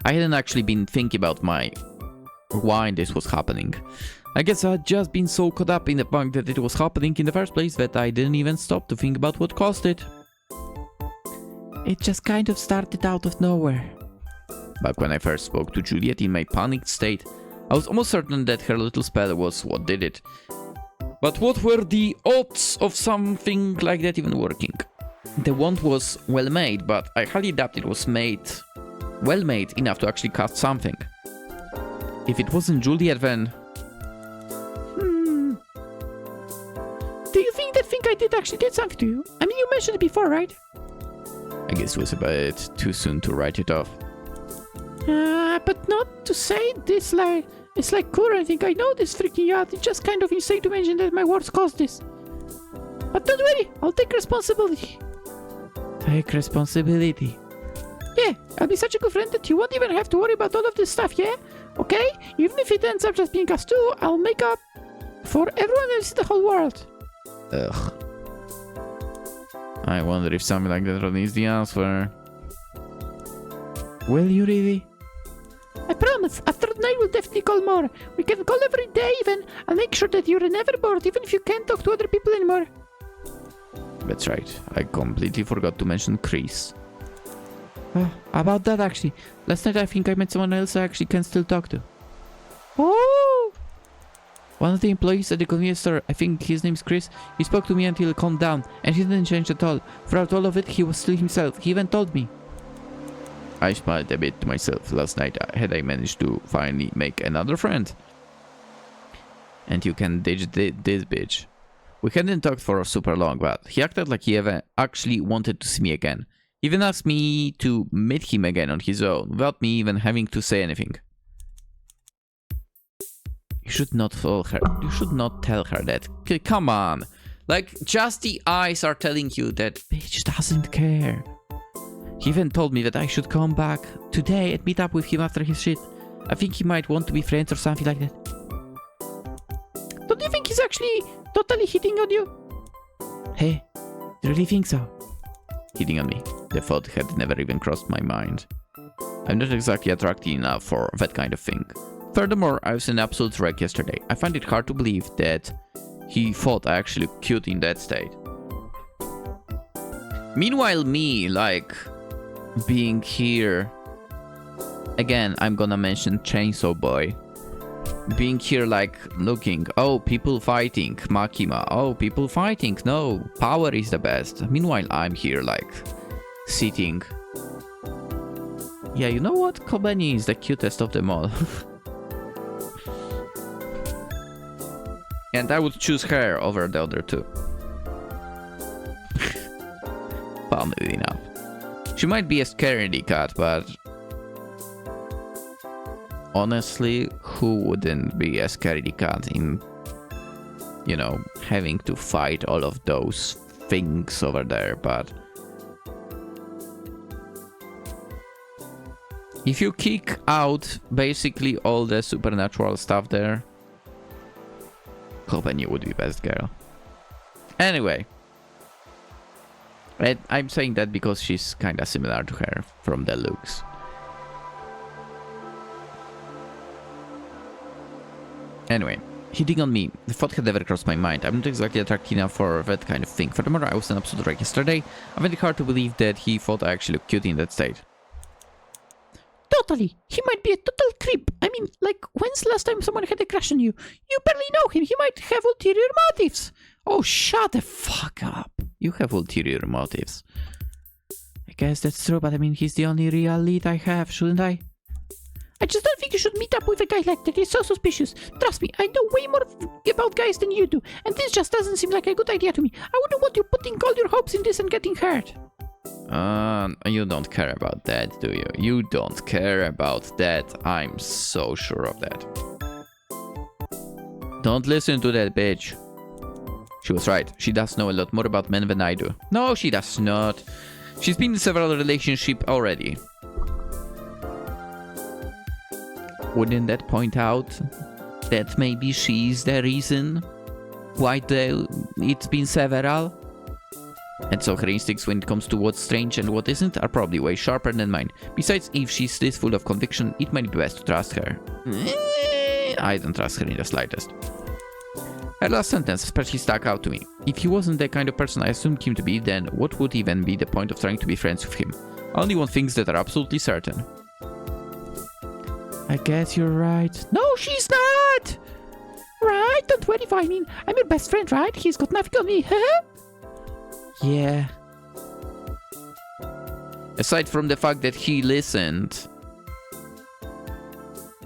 I hadn't actually been thinking about why this was happening. I guess I'd just been so caught up in the fact that it was happening in the first place that I didn't even stop to think about what caused it. It just kind of started out of nowhere. Back when I first spoke to Juliet in my panicked state, I was almost certain that her little spell was what did it. But what were the odds of something like that even working? The wand was well made, but I highly doubt it was well made enough to actually cast something. If it wasn't Juliet, then... Do you think that thing I did actually did something to you? I mean, you mentioned it before, right? I guess it was a bit too soon to write it off. But not to say this like... It's like cool or anything. I know this freaking you out. It's just kind of insane to mention that my words caused this. But don't worry, I'll take responsibility. Take responsibility? Yeah, I'll be such a good friend that you won't even have to worry about all of this stuff, yeah? Okay? Even if it ends up just being us two, I'll make up for everyone else in the whole world. Ugh. I wonder if something like that really is the answer. Will you really? I promise, after tonight we'll definitely call more. We can call every day even. I'll make sure that you're never bored, even if you can't talk to other people anymore. That's right. I completely forgot to mention Chris. About that actually. Last night I think I met someone else I actually can still talk to. Oh! One of the employees at the convenience store, I think his name's Chris, he spoke to me until he calmed down, and he didn't change at all. Throughout all of it, he was still himself. He even told me. I smiled a bit to myself. Last night had I managed to finally make another friend. And you can ditch this bitch. We hadn't talked for super long, but he acted like he ever actually wanted to see me again. He even asked me to meet him again on his own, without me even having to say anything. You should not tell her. You should not tell her that. Come on. Like, just the eyes are telling you that bitch doesn't care. He even told me that I should come back today and meet up with him after his shit. I think he might want to be friends or something like that. Don't you think he's actually totally hitting on you? Hey, do you really think so? Hitting on me. The thought had never even crossed my mind. I'm not exactly attractive enough for that kind of thing. Furthermore, I was in absolute wreck yesterday. I find it hard to believe that he thought I actually looked cute in that state. Meanwhile, me, like, being here... Again, I'm gonna mention Chainsaw Boy. Being here, like, looking, oh, people fighting, Makima, oh, people fighting, no, power is the best. Meanwhile, I'm here, like, sitting. Yeah, you know what? Kobeni is the cutest of them all. And I would choose her over the other two. Funnily enough. She might be a scaredy cat, but... honestly, who wouldn't be a scaredy cat in... you know, having to fight all of those things over there, but... if you kick out basically all the supernatural stuff there, Kobeni would be best girl. Anyway. I'm saying that because she's kinda similar to her from the looks. Anyway, hitting on me. The thought had never crossed my mind. I'm not exactly attractive enough for that kind of thing. Furthermore, I was an absolute wreck yesterday. I find it hard to believe that he thought I actually looked cute in that state. Totally. He might be a total creep. I mean, like, when's the last time someone had a crush on you? You barely know him. He might have ulterior motives. Oh, shut the fuck up. You have ulterior motives. I guess that's true, but I mean, he's the only real lead I have, shouldn't I? I just don't think you should meet up with a guy like that. He's so suspicious. Trust me, I know way more about guys than you do, and this just doesn't seem like a good idea to me. I wouldn't want you putting all your hopes in this and getting hurt. You don't care about that, do you? You don't care about that. I'm so sure of that. Don't listen to that bitch. She was right. She does know a lot more about men than I do. No, she does not. She's been in several relationships already. Wouldn't that point out that maybe she's the reason why it's been several? And so her instincts when it comes to what's strange and what isn't are probably way sharper than mine. Besides, if she's this full of conviction, it might be best to trust her. I don't trust her in the slightest. Her last sentence especially stuck out to me. If he wasn't the kind of person I assumed him to be, then what would even be the point of trying to be friends with him? I only want things that are absolutely certain. I guess you're right. No, she's not! Right? Don't worry, I mean, I'm your best friend, right? He's got nothing on me, huh? Yeah. Aside from the fact that he listened,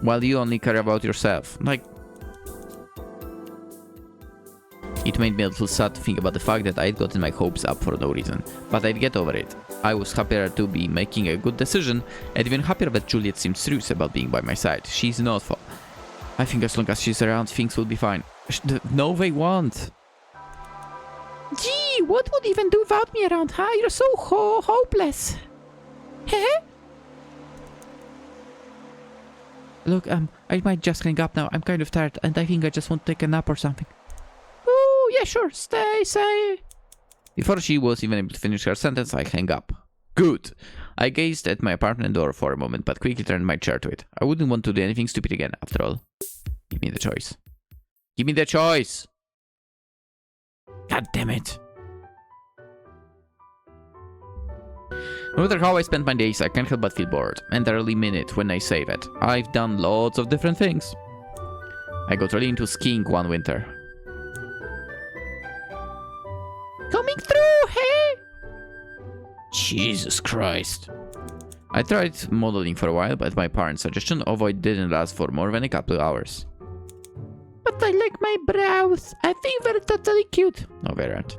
while you only care about yourself, like... It made me a little sad to think about the fact that I'd gotten my hopes up for no reason, but I'd get over it. I was happier to be making a good decision, and even happier that Juliet seemed serious about being by my side. She's not for... I think as long as she's around, things will be fine. No, they won't. Gee, what would even do without me around, huh? You're so hopeless. Heh? Look, I might just hang up now. I'm kind of tired, and I think I just want to take a nap or something. Oh, yeah, sure. Stay. Before she was even able to finish her sentence, I hung up. Good. I gazed at my apartment door for a moment, but quickly turned my chair to it. I wouldn't want to do anything stupid again, after all. Give me the choice. Give me the choice! God damn it. No matter how I spend my days, I can't help but feel bored. And I really mean it when I say that. I've done lots of different things. I got really into skiing one winter. Coming through, hey? Jesus Christ. I tried modeling for a while, but my parents' suggestion, although it didn't last for more than a couple of hours. But I like my brows. I think they're totally cute. No, they aren't.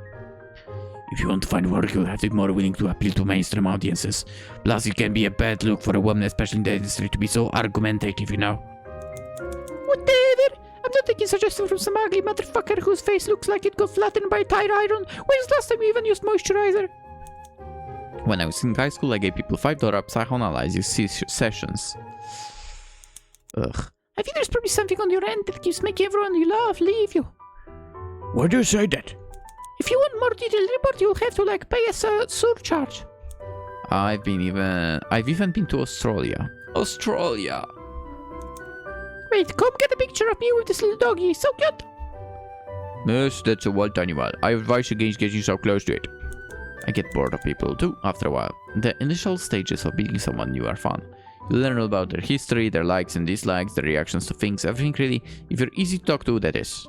If you want to find work, you'll have to be more willing to appeal to mainstream audiences. Plus, it can be a bad look for a woman, especially in the industry, to be so argumentative, you know? Whatever. I'm not taking suggestions from some ugly motherfucker whose face looks like it got flattened by a tire iron. When's the last time you even used moisturizer? When I was in high school, I gave people $5 psychoanalysis sessions. Ugh. I think there's probably something on your end that keeps making everyone you love leave you. Why do you say that? If you want more detailed report, you'll have to, like, pay us a surcharge. I've even been to Australia. Australia! Wait, come get a picture of me with this little doggy. So cute. Yes, that's a wild animal. I advise against getting so close to it. I get bored of people too after a while. The initial stages of meeting someone new are fun. You learn all about their history, their likes and dislikes, their reactions to things, everything really. If you're easy to talk to, that is.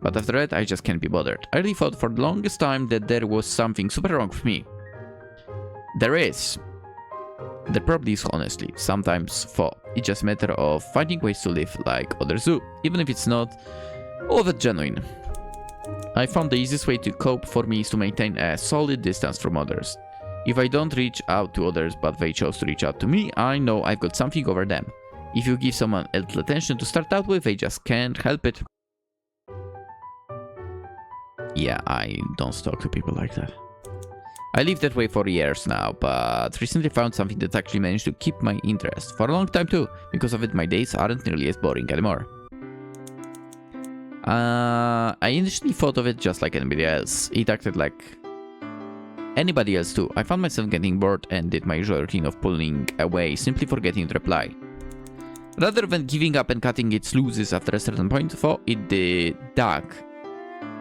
But after that, I just can't be bothered. I really thought for the longest time that there was something super wrong with me. There is. There probably is, honestly. Sometimes thought it's just a matter of finding ways to live like others do, even if it's not all that genuine. I found the easiest way to cope for me is to maintain a solid distance from others. If I don't reach out to others but they chose to reach out to me, I know I've got something over them. If you give someone a little attention to start out with, they just can't help it. Yeah, I don't talk to people like that. I lived that way for years now, but recently found something that actually managed to keep my interest for a long time too. Because of it, my days aren't nearly as boring anymore. I initially thought of it just like anybody else. It acted like anybody else too. I found myself getting bored and did my usual routine of pulling away, simply forgetting to reply. Rather than giving up and cutting its looses after a certain point, thought it dug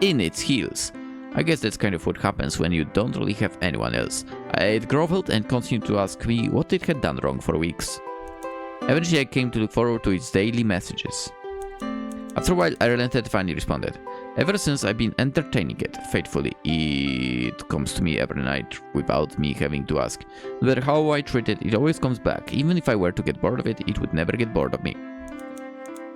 in its heels. I guess that's kind of what happens when you don't really have anyone else. It groveled and continued to ask me what it had done wrong for weeks. Eventually I came to look forward to its daily messages. After a while, I relented and finally responded. Ever since, I've been entertaining it faithfully. It comes to me every night without me having to ask. No matter how I treat it, it always comes back. Even if I were to get bored of it, it would never get bored of me.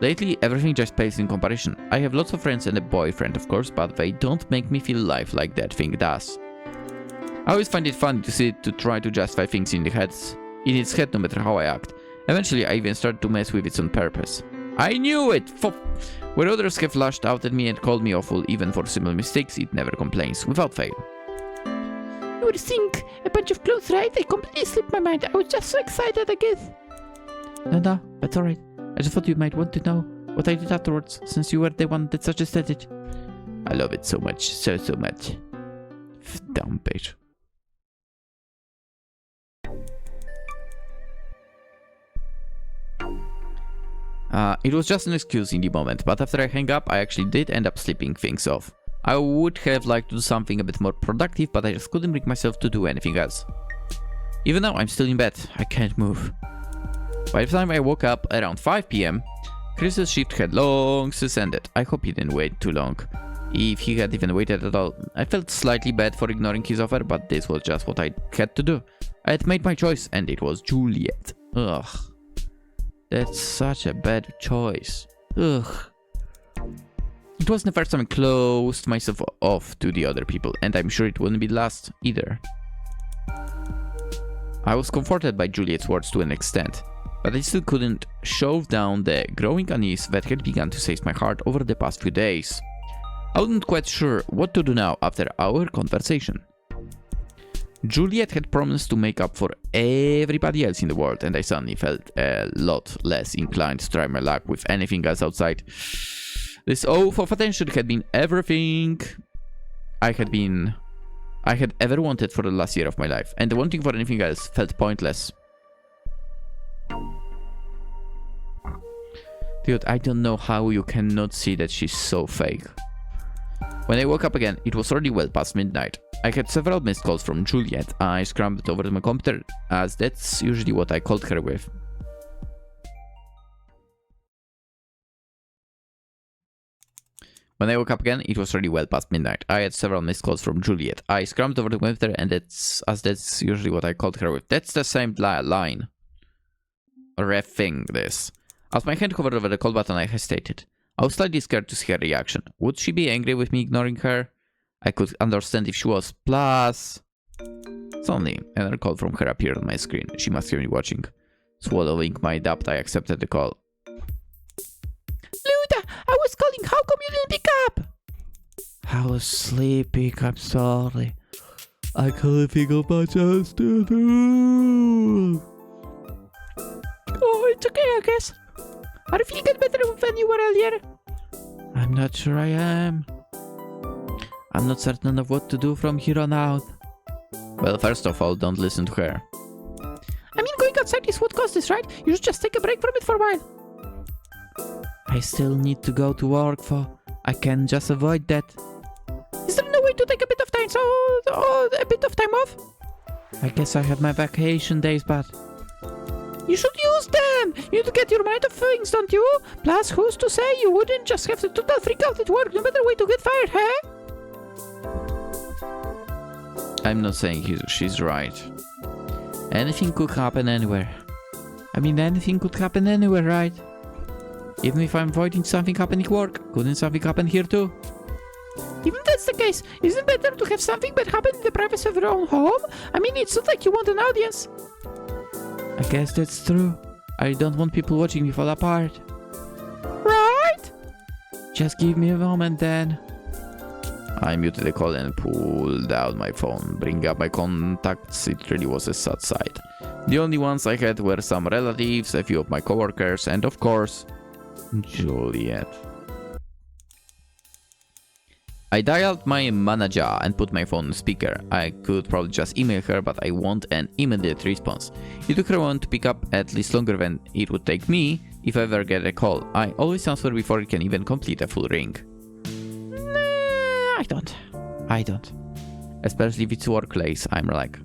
Lately, everything just pales in comparison. I have lots of friends and a boyfriend, of course, but they don't make me feel alive like that thing does. I always find it funny to see it to try to justify things in its head no matter how I act. Eventually, I even started to mess with it on purpose. I knew it! Where others have lashed out at me and called me awful even for simple mistakes, it never complains, without fail. You would think a bunch of clothes, right? I completely slipped my mind. I was just so excited, I guess. No, that's alright. I just thought you might want to know what I did afterwards, since you were the one that suggested it. I love it so much, so much. Dumb bitch. It was just an excuse in the moment, but after I hang up, I actually did end up sleeping things off. I would have liked to do something a bit more productive, but I just couldn't bring myself to do anything else. Even now, I'm still in bed. I can't move. By the time I woke up around 5 PM, Chris's shift had long since ended. I hope he didn't wait too long. If he had even waited at all, I felt slightly bad for ignoring his offer, but this was just what I had to do. I had made my choice, and it was Juliet. Ugh. That's such a bad choice. Ugh. It wasn't the first time I closed myself off to the other people, and I'm sure it wouldn't be the last either. I was comforted by Juliet's words to an extent, but I still couldn't shove down the growing unease that had begun to seize my heart over the past few days. I wasn't quite sure what to do now after our conversation. Juliet had promised to make up for everybody else in the world, and I suddenly felt a lot less inclined to try my luck with anything else outside. This oath of attention had been everything I had ever wanted for the last year of my life, and the wanting for anything else felt pointless. Dude, I don't know how you cannot see that she's so fake. When I woke up again, it was already well past midnight. I had several missed calls from Juliet. I scrambled over to my computer, as that's usually what I called her with. When I woke up again, it was already well past midnight. I had several missed calls from Juliet. I scrambled over to my computer, and that's usually what I called her with. That's the same line. Reffing this. As my hand hovered over the call button, I hesitated. I was slightly scared to see her reaction. Would she be angry with me ignoring her? I could understand if she was. Plus, suddenly, another call from her appeared on my screen. She must hear me watching. Swallowing my doubt, I accepted the call. Luda, I was calling. How come you didn't pick up? I was sleeping. I'm sorry. I couldn't think of much else to do. Oh, it's okay, I guess. Are you feeling better than you were earlier? I'm not sure I am. I'm not certain of what to do from here on out. Well, first of all, don't listen to her. I mean, going outside is what caused this, right? You should just take a break from it for a while. I still need to go to work, I can't just avoid that. Is there no way to take a bit of time, a bit of time off? I guess I have my vacation days, but... You should use them! You need to get your mind off things, don't you? Plus, who's to say you wouldn't just have the total freak out at work? No better way to get fired, huh? I'm not saying she's right. Anything could happen anywhere. I mean, anything could happen anywhere, right? Even if I'm avoiding something happening at work, couldn't something happen here too? Even if that's the case, isn't it better to have something bad happen in the privacy of your own home? I mean, it's not like you want an audience. I guess that's true. I don't want people watching me fall apart. Right? Just give me a moment then. I muted the call and pulled out my phone. Bring up my contacts, it really was a sad sight. The only ones I had were some relatives, a few of my coworkers, and of course, Juliet. I dialed my manager and put my phone on speaker. I could probably just email her, but I want an immediate response. It took her a while to pick up, at least longer than it would take me if I ever get a call. I always answer before it can even complete a full ring. I don't. Especially if it's workplace, I'm like,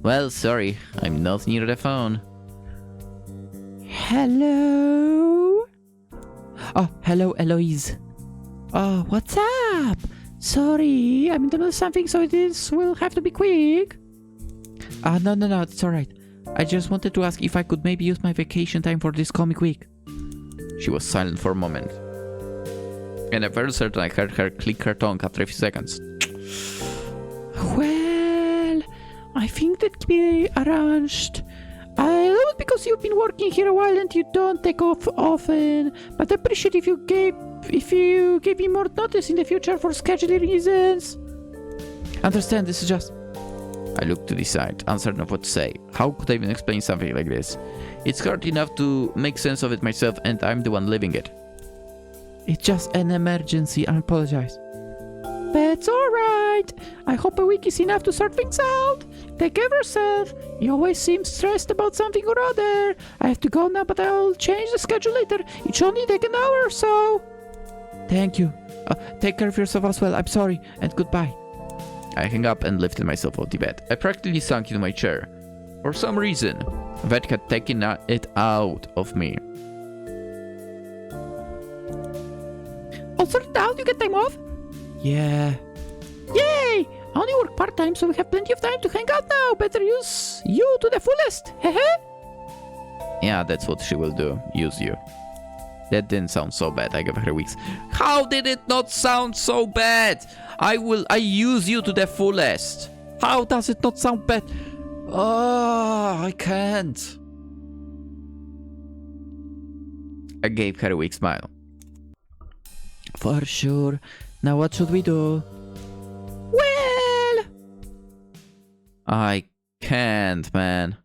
well, sorry, I'm not near the phone. Hello? Oh, hello, Eloise. Oh, what's up? Sorry, I'm in the middle of something, so this will have to be quick. No, it's alright. I just wanted to ask if I could maybe use my vacation time for this comic week. She was silent for a moment. And I'm very certain I heard her click her tongue after a few seconds. Well, I think that can be arranged. I know it because you've been working here a while and you don't take off often, but I appreciate if you gave me more notice in the future for scheduling reasons. Understand, this is just... I looked to the side, uncertain of what to say. How could I even explain something like this? It's hard enough to make sense of it myself, and I'm the one living it. It's just an emergency, I apologize. That's alright. I hope a week is enough to sort things out. Take care of yourself. You always seem stressed about something or other. I have to go now, but I'll change the schedule later. It should only take an hour or so. Thank you. Take care of yourself as well. I'm sorry, and goodbye. I hung up and lifted myself off the bed. I practically sunk into my chair. For some reason, that had taken it out of me. All sorted out? You get time off? Yeah. Yay! I only work part-time, so we have plenty of time to hang out now. Better use you to the fullest. Hehe. Yeah, that's what she will do. Use you. That didn't sound so bad. I gave her weeks. How did it not sound so bad? I use you to the fullest. How does it not sound bad? Oh, I can't. I gave her a weak smile. For sure. Now what should we do? Well... I can't, man.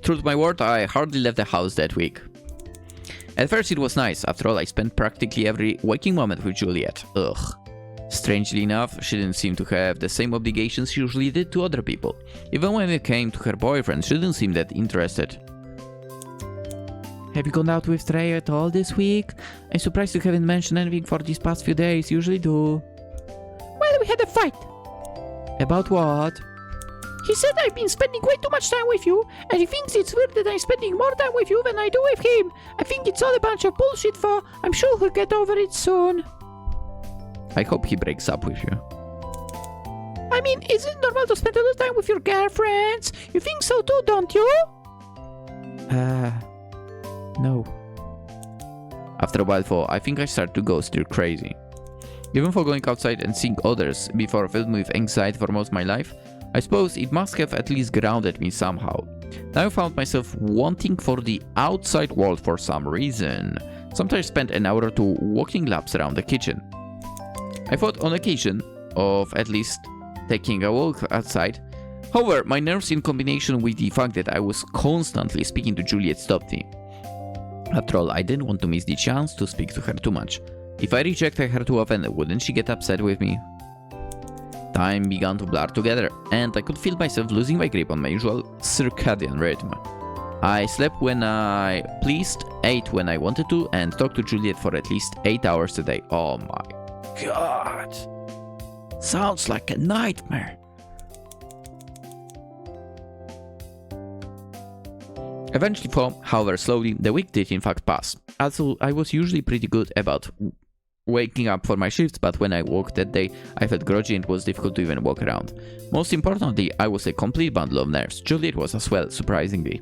True to my word, I hardly left the house that week. At first it was nice. After all, I spent practically every waking moment with Juliet. Ugh. Strangely enough, she didn't seem to have the same obligations she usually did to other people. Even when it came to her boyfriend, she didn't seem that interested. Have you gone out with Trey at all this week? I'm surprised you haven't mentioned anything for these past few days. You usually do. Well, we had a fight. About what? He said I've been spending way too much time with you, and he thinks it's weird that I'm spending more time with you than I do with him. I think it's all a bunch of bullshit, for I'm sure he'll get over it soon. I hope he breaks up with you. I mean, isn't it normal to spend a little time with your girlfriends? You think so too, don't you? No. After a while, I think I started to go stir crazy. Even for going outside and seeing others before filled me with anxiety for most of my life, I suppose it must have at least grounded me somehow. Now I found myself wanting for the outside world for some reason. Sometimes I spent an hour or two walking laps around the kitchen. I thought on occasion of at least taking a walk outside. However, my nerves in combination with the fact that I was constantly speaking to Juliet stopped me. After all, I didn't want to miss the chance to speak to her too much. If I rejected her too often, wouldn't she get upset with me? Time began to blur together, and I could feel myself losing my grip on my usual circadian rhythm. I slept when I pleased, ate when I wanted to, and talked to Juliet for at least 8 hours a day. Oh my god. Sounds like a nightmare. Eventually, however slowly, the week did in fact pass. Also, I was usually pretty good about waking up for my shifts, but when I woke that day, I felt groggy and it was difficult to even walk around. Most importantly, I was a complete bundle of nerves. Juliet was as well, surprisingly.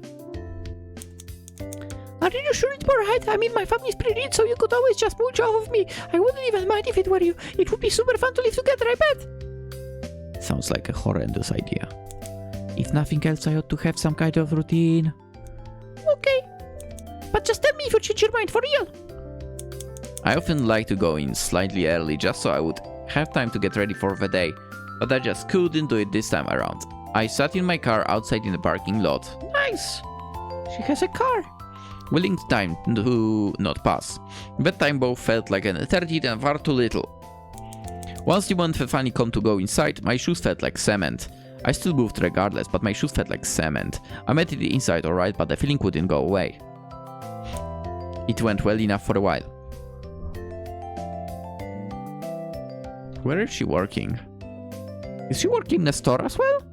Are you sure it's alright? I mean, my family's pretty rich, so you could always just mooch off of me. I wouldn't even mind if it were you. It would be super fun to live together, I bet. Sounds like a horrendous idea. If nothing else, I ought to have some kind of routine. Okay. But just tell me if you change your mind for real. I often like to go in slightly early just so I would have time to get ready for the day, but I just couldn't do it this time around. I sat in my car outside in the parking lot. Nice. She has a car. Willing time to not pass. That time both felt like an eternity and far too little. Once the moment finally come to go inside, my shoes felt like cement. I still moved regardless, but my shoes felt like cement. I made it inside alright, but the feeling wouldn't go away. It went well enough for a while. Where is she working? Is she working in the store as well?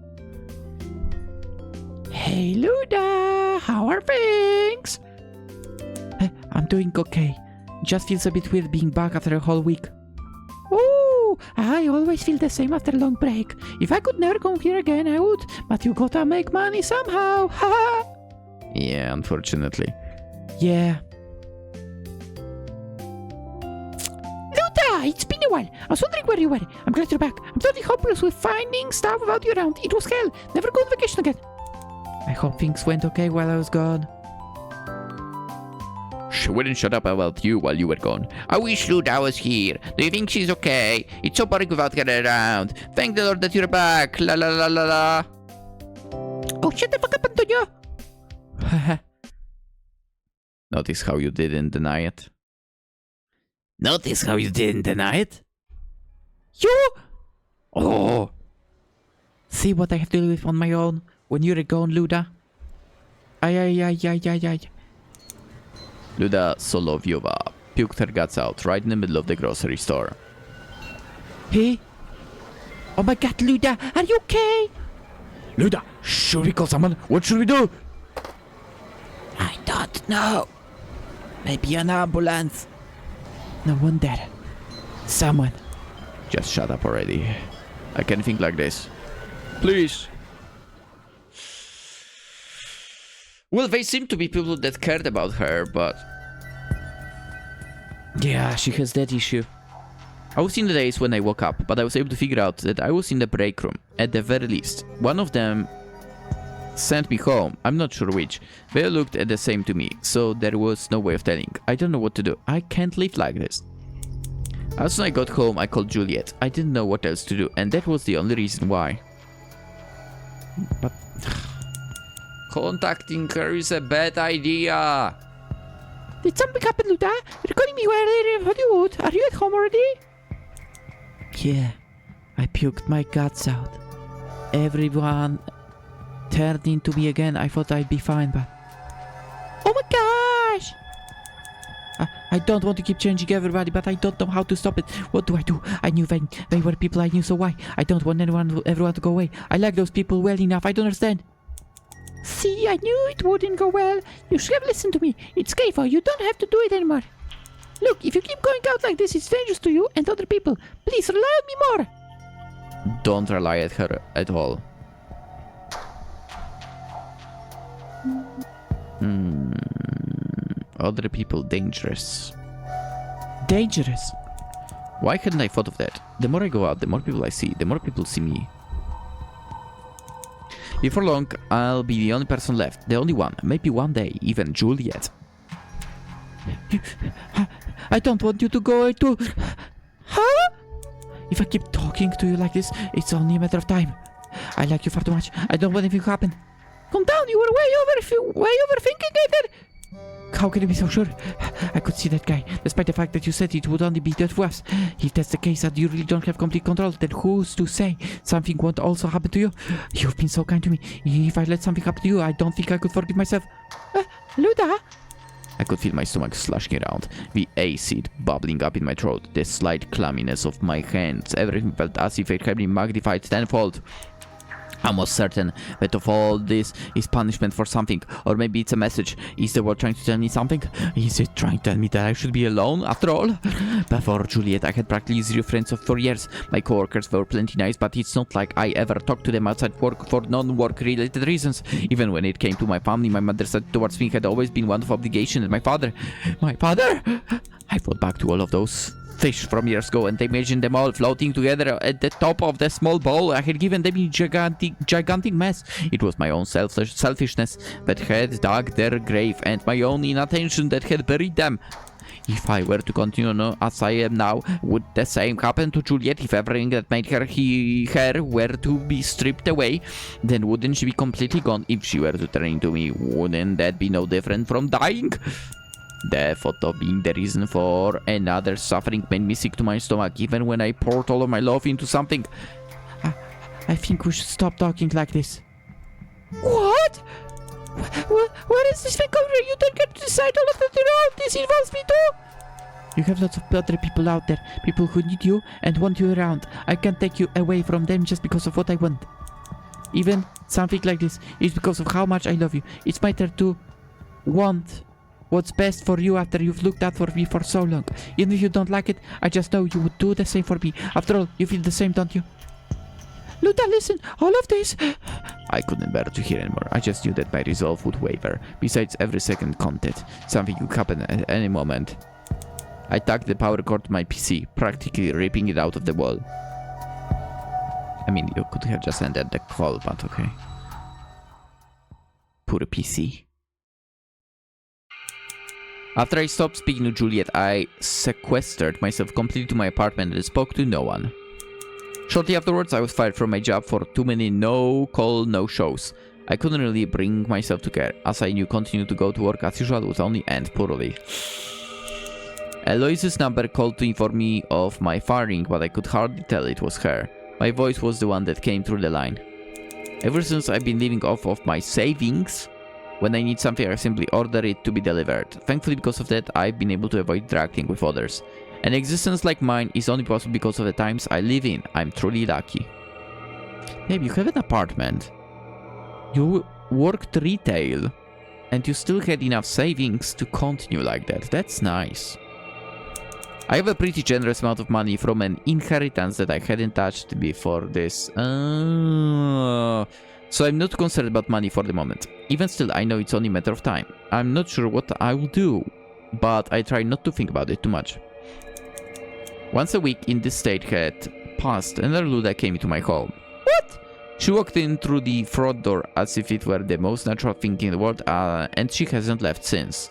Hey Luda, how are things? I'm doing okay. Just feels a bit weird being back after a whole week. Oh, I always feel the same after a long break. If I could never come here again, I would. But you gotta make money somehow. Haha. Yeah, unfortunately. Yeah. Luda, it's been a while. I was wondering where you were. I'm glad you're back. I'm totally hopeless with finding stuff without you around. It was hell. Never go on vacation again. I hope things went okay while I was gone. She wouldn't shut up about you while you were gone. I wish Luda was here. Do you think she's okay? It's so boring without her around. Thank the Lord that you're back. La la la la la. Oh, shut the fuck up, Antonio. Notice how you didn't deny it? Notice how you didn't deny it? You? Oh! See what I have to deal with on my own when you're gone, Luda. Ay. Luda Solovyova puked her guts out right in the middle of the grocery store. Hey? Oh my god, Luda, are you okay? Luda, should we call someone? What should we do? I don't know. Maybe an ambulance. No wonder. Someone. Just shut up already. I can't think like this. Please. Well, they seem to be people that cared about her, but... Yeah, she has that issue. I was in the days when I woke up, but I was able to figure out that I was in the break room, at the very least. One of them sent me home, I'm not sure which. They all looked at the same to me, so there was no way of telling. I don't know what to do. I can't live like this. As soon as I got home, I called Juliet. I didn't know what else to do, and that was the only reason why. But... contacting her is a bad idea. Did something happen, Luda? You're calling me earlier in Hollywood. Are you at home already? Yeah, I puked my guts out. Everyone turned into me again. I thought I'd be fine, but... Oh my gosh! I don't want to keep changing everybody, but I don't know how to stop it. What do I do? I knew they were people I knew, so why? I don't want everyone to go away. I like those people well enough. I don't understand. See, I knew it wouldn't go well. You should have listened to me. It's K4. You don't have to do it anymore. Look, if you keep going out like this, it's dangerous to you and other people. Please rely on me more. Don't rely on her at all. Other people dangerous. Dangerous? Why hadn't I thought of that? The more I go out, the more people I see, the more people see me. Before long, I'll be the only person left. The only one. Maybe one day, even Juliet. I don't want you to go to... Huh? If I keep talking to you like this, it's only a matter of time. I like you far too much. I don't want anything to happen. Calm down, you were way overthinking it. How can you be so sure? I could see that guy, despite the fact that you said it would only be that was. If that's the case, that you really don't have complete control, then who's to say something won't also happen to you? You've been so kind to me. If I let something happen to you, I don't think I could forgive myself. Luda? I could feel my stomach slushing around, the acid bubbling up in my throat, the slight clamminess of my hands. Everything felt as if it had been magnified tenfold. I'm almost certain that of all this is punishment for something, or maybe it's a message. Is the world trying to tell me something? Is it trying to tell me that I should be alone after all? Before Juliet, I had practically zero friends for years. My coworkers were plenty nice, but it's not like I ever talked to them outside work for non-work related reasons. Even when it came to my family, my mother's attitude towards me had always been one of obligation, and my father... I thought back to all of those fish from years ago and imagined them all floating together at the top of the small bowl I had given them in gigantic mess. It was my own selfishness that had dug their grave, and my own inattention that had buried them. If I were to continue as I am now, would the same happen to Juliet? If everything that made her were to be stripped away, then wouldn't she be completely gone? If she were to turn into me, wouldn't that be no different from dying? The thought of being the reason for another suffering made me sick to my stomach, even when I poured all of my love into something. I think we should stop talking like this. What? Where is this thing going? You don't get to decide all of that around. This involves me too. You have lots of other people out there, people who need you and want you around. I can't take you away from them just because of what I want. Even something like this is because of how much I love you. It's my turn to want what's best for you after you've looked out for me for so long. Even if you don't like it, I just know you would do the same for me. After all, you feel the same, don't you? Luda, listen, all of this... I couldn't bear to hear anymore. I just knew that my resolve would waver. Besides, every second counted. Something could happen at any moment. I tugged the power cord to my PC, practically ripping it out of the wall. I mean, you could have just ended the call, but okay. Poor PC. After I stopped speaking to Juliet, I sequestered myself completely to my apartment and spoke to no one. Shortly afterwards, I was fired from my job for too many no-call, no-shows. I couldn't really bring myself to care, as I knew continuing to go to work as usual would only end poorly. Eloise's number called to inform me of my firing, but I could hardly tell it was her. My voice was the one that came through the line. Ever since I've been living off of my savings, when I need something, I simply order it to be delivered. Thankfully, because of that, I've been able to avoid interacting with others. An existence like mine is only possible because of the times I live in. I'm truly lucky. Babe, you have an apartment. You worked retail, and you still had enough savings to continue like that. That's nice. I have a pretty generous amount of money from an inheritance that I hadn't touched before this. So I'm not concerned about money for the moment. Even still, I know it's only a matter of time. I'm not sure what I will do, but I try not to think about it too much. Once a week in this state had passed, another Luda came into my home. What? She walked in through the front door as if it were the most natural thing in the world, and she hasn't left since.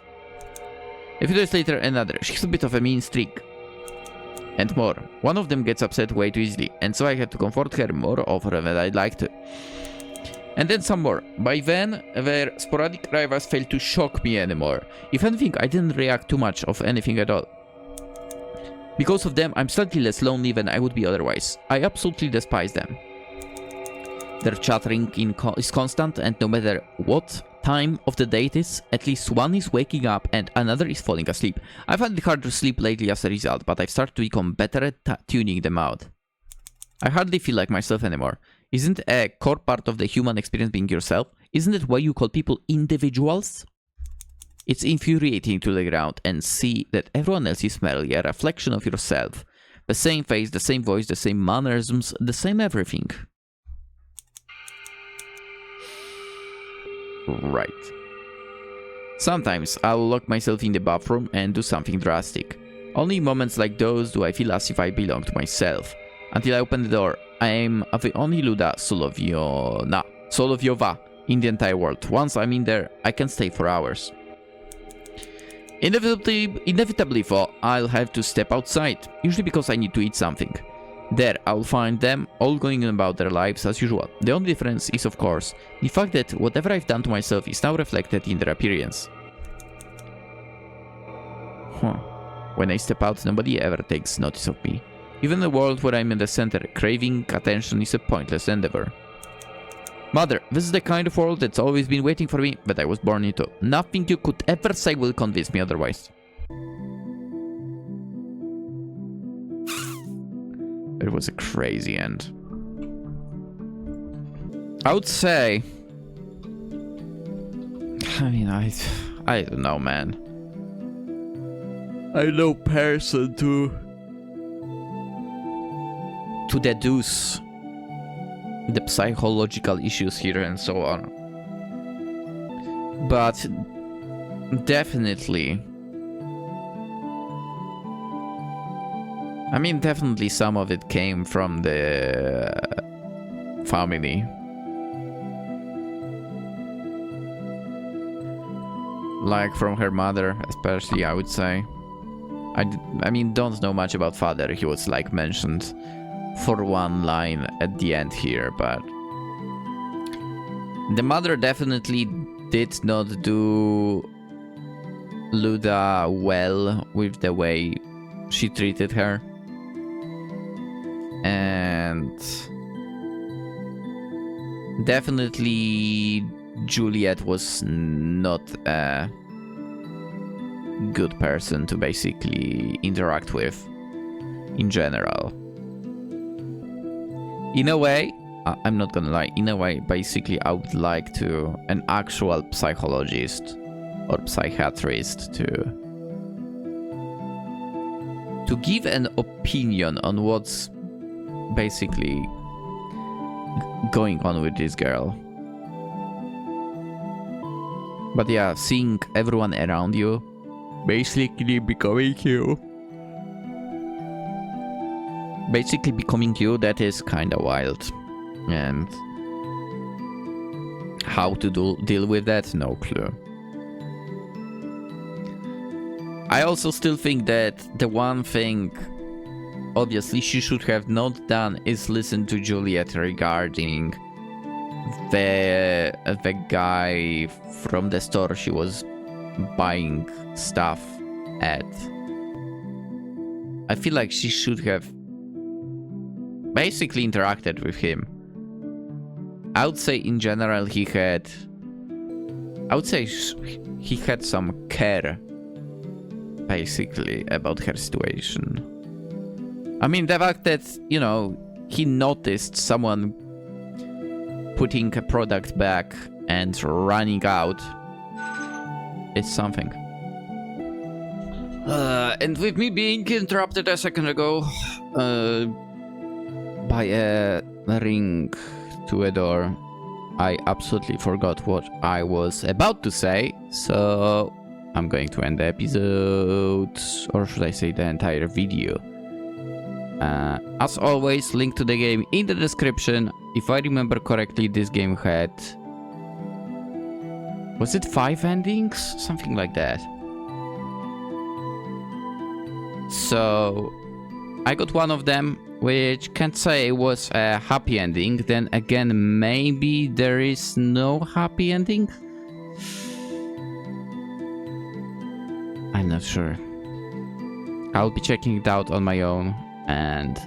A few days later, another. She's a bit of a mean streak. And more. One of them gets upset way too easily, and so I had to comfort her more often than I'd like to. And then some more. By then, their sporadic rivals failed to shock me anymore. If anything, I didn't react too much of anything at all. Because of them, I'm slightly less lonely than I would be otherwise. I absolutely despise them. Their chattering is constant, and no matter what time of the day it is, at least one is waking up and another is falling asleep. I find it hard to sleep lately as a result, but I've started to become better at tuning them out. I hardly feel like myself anymore. Isn't a core part of the human experience being yourself? Isn't it why you call people individuals? It's infuriating to look around and see that everyone else is merely a reflection of yourself. The same face, the same voice, the same mannerisms, the same everything. Right. Sometimes I'll lock myself in the bathroom and do something drastic. Only in moments like those do I feel as if I belong to myself. Until I open the door, I'm the only Luda Solovyova in the entire world. Once I'm in there, I can stay for hours. Inevitably though, I'll have to step outside, usually because I need to eat something. There, I'll find them all going about their lives as usual. The only difference is, of course, the fact that whatever I've done to myself is now reflected in their appearance. Huh. When I step out, nobody ever takes notice of me. Even in a world where I'm in the center, craving attention is a pointless endeavor. Mother, this is the kind of world that's always been waiting for me, that I was born into. Nothing you could ever say will convince me otherwise. It was a crazy end. I would say... I mean, I don't know, man. I'm no person to deduce the psychological issues here and so on. But definitely, I mean, definitely some of it came from the family. Like from her mother, especially, I would say. I mean, don't know much about father. He was like mentioned for one line at the end here, but the mother definitely did not do Luda well with the way she treated her. And definitely Juliet was not a good person to basically interact with in general. In a way, I'm not gonna lie, in a way, basically I would like to an actual psychologist or psychiatrist to give an opinion on what's basically going on with this girl. But yeah, seeing everyone around you basically becoming you, that is kinda wild. And how to deal with that, no clue. I also still think that the one thing obviously she should have not done is listen to Juliet regarding the guy from the store she was buying stuff at. I feel like she should have basically interacted with him. I would say in general he had some care basically about her situation. I mean, the fact that, you know, he noticed someone putting a product back and running out is something. And with me being interrupted a second ago by a ring to a door, I absolutely forgot what I was about to say, so I'm going to end the episode, or should I say the entire video. As always, link to the game in the description. If I remember correctly, this game had... was it 5 endings? Something like that. So I got one of them, which can't say was a happy ending. Then again, maybe there is no happy ending? I'm not sure. I'll be checking it out on my own, and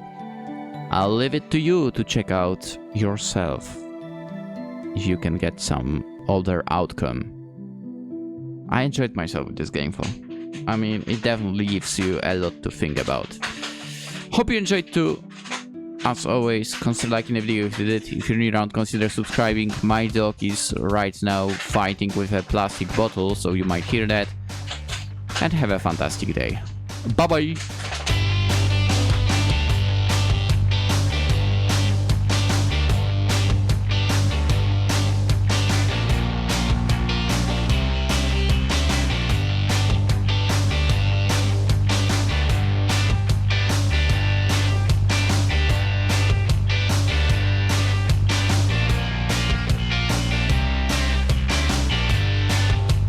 I'll leave it to you to check out yourself if you can get some other outcome. I enjoyed myself with this game, though. I mean, it definitely gives you a lot to think about. Hope you enjoyed too. As always, consider liking the video if you did. If you're new around, consider subscribing. My dog is right now fighting with a plastic bottle, so you might hear that. And have a fantastic day. Bye bye!